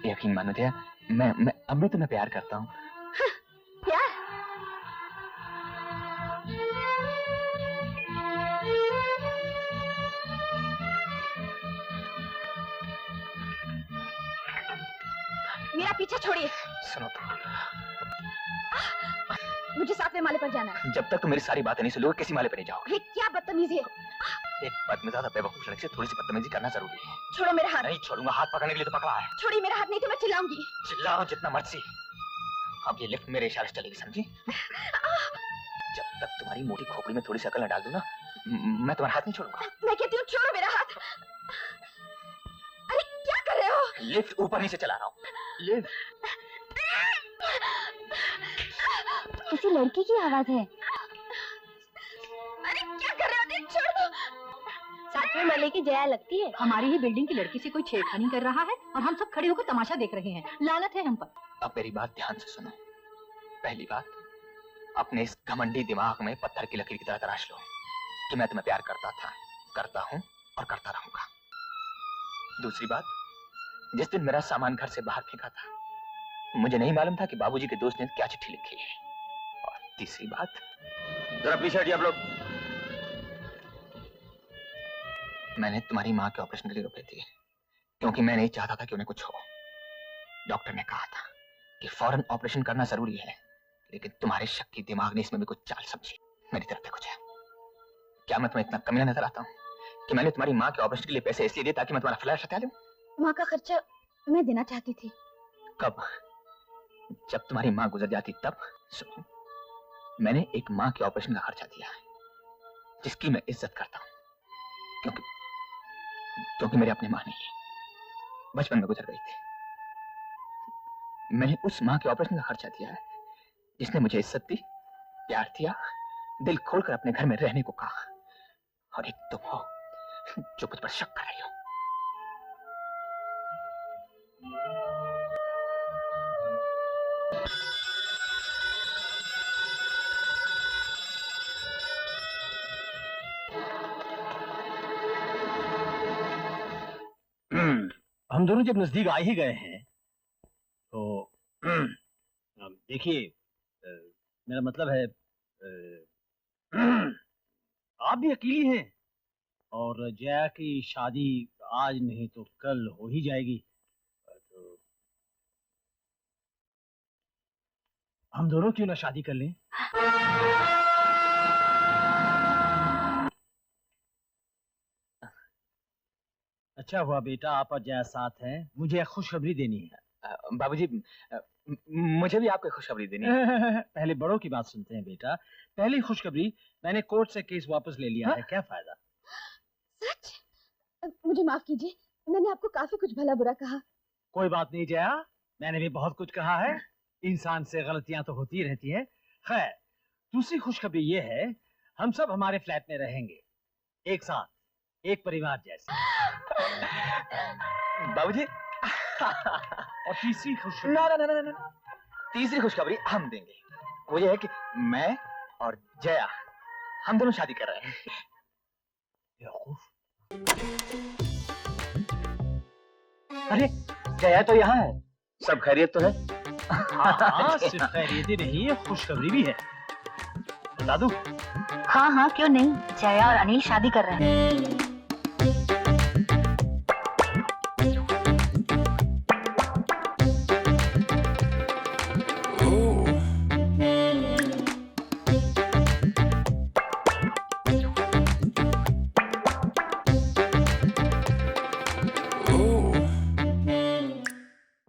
यकीन मानो जया, मैं अब भी तुम्हें प्यार करता हूँ। प्यार? मेरा पीछा छोड़िए। सुनो तो, मुझे 7वें माले पर जाना है। जब तक तुम मेरी सारी बातें नहीं सुनोगे किसी माले पर नहीं जाओगे। ये क्या बदतमीजी है? एक पद में ज्यादा बेवकूफ लड़की से थोड़ी सी बदतमीजी करना जरूरी है। छोड़ो मेरा हाथ। नहीं छोड़ूंगा, हाथ पकड़ने के लिए तो पकड़ा है। छोड़िए मेरा हाथ, नहीं तो मैं चिल्लाऊंगी। चिल्ला रहा हूं जितना मर्जी। अब ये लिफ्ट मेरे इशारे से चलेगी, समझी? जब तक तुम्हारी मोटी खोपड़ी में थोड़ी सी अकल न डाल दूं ना, मैं तुम्हारा हाथ नहीं छोड़ूंगा। मैं कहती हूँ छोड़ो मेरा हाथ। अरे क्या कर रहे हो? लिफ्ट ऊपर नीचे चला रहा हूँ। लिफ्ट किसी लड़की की आवाज है। अरे क्या कर रहे हो? नहीं, छोड़ो। सातवें महले की जया लगती है। हमारी ही बिल्डिंग की लड़की से कोई छेड़खानी कर रहा है और हम सब खड़े होकर तमाशा देख रहे हैं। लानत है हम पर। अब मेरी बात ध्यान से सुनो। पहली बात, अपने इस घमंडी दिमाग में पत्थर की लकीर की तरह तराश लो कि मैं तुम्हें प्यार करता था, करता हूँ और करता रहूंगा। दूसरी बात, जिस दिन मेरा सामान घर से बाहर फेंका था, मुझे नहीं मालूम था कि बाबूजी के दोस्त ने क्या चिट्ठी लिखी है। और तीसरी बात, जरा पीछे हटिए आप लोग। मैंने तुम्हारी माँ के ऑपरेशन के लिए रोके थे क्योंकि मैं नहीं चाहता था कि उन्हें कुछ हो। डॉक्टर ने कहा था कि फौरन ऑपरेशन करना जरूरी है, लेकिन तुम्हारे शक्की दिमाग ने इसमें भी कुछ चाल समझी। मेरी तरफ देखो जया, क्या मैं तुम्हें इतना कमीना नजर आता हूँ कि मैंने तुम्हारी माँ के ऑपरेशन के लिए पैसे इसलिए दिए ताकि मैं तुम्हारा फ्लैट हटा लूं? माँ का खर्चा मैं देना चाहती थी। कब? जब तुम्हारी माँ गुजर जाती तब। सुनो, मैंने एक माँ के ऑपरेशन का खर्चा दिया है जिसकी मैं इज्जत करता हूँ, क्योंकि मेरे अपने माँ नहीं है, बचपन में गुजर गई थी। मैंने उस माँ के ऑपरेशन का खर्चा दिया है जिसने मुझे इज्जत दी, प्यार दिया, दिल खोलकर अपने घर में रहने को कहा। और एक तुम हो जो मुझ पर शक कर रही हो। हम दोनों जब नजदीक आ ही गए हैं तो देखिए, मेरा मतलब है आप भी अकेली हैं और जया की शादी आज नहीं तो कल हो ही जाएगी। तो हम दोनों क्यों ना शादी कर लें? अच्छा हुआ बेटा आप और जया साथ हैं। मुझे एक खुशखबरी देनी है। बाबूजी, मुझे भी आपको खुशखबरी देनी है। पहले बड़ों की बात सुनते हैं बेटा। पहली खुशखबरी, मैंने कोर्ट से केस वापस ले लिया है। क्या फायदा? सच? मुझे माफ कीजिए, मैंने आपको काफी कुछ भला बुरा कहा। कोई बात नहीं जया, मैंने भी बहुत कुछ कहा है। इंसान से गलतियां तो होती रहती है। खैर, दूसरी खुशखबरी ये है, हम सब हमारे फ्लैट में रहेंगे, एक साथ, एक परिवार जैसे। बाबूजी, और तीसरी खुशखबरी, ना, तीसरी खुशखबरी हम देंगे। वो ये है कि मैं और जया, हम दोनों शादी कर रहे हैं। अरे जया तो यहाँ है। सब खैरियत तो है? हाँ, सिर्फ खैरियत ही नहीं, खुशखबरी भी है। बता दूं? हाँ हाँ, क्यों नहीं। जया और अनिल शादी कर रहे हैं।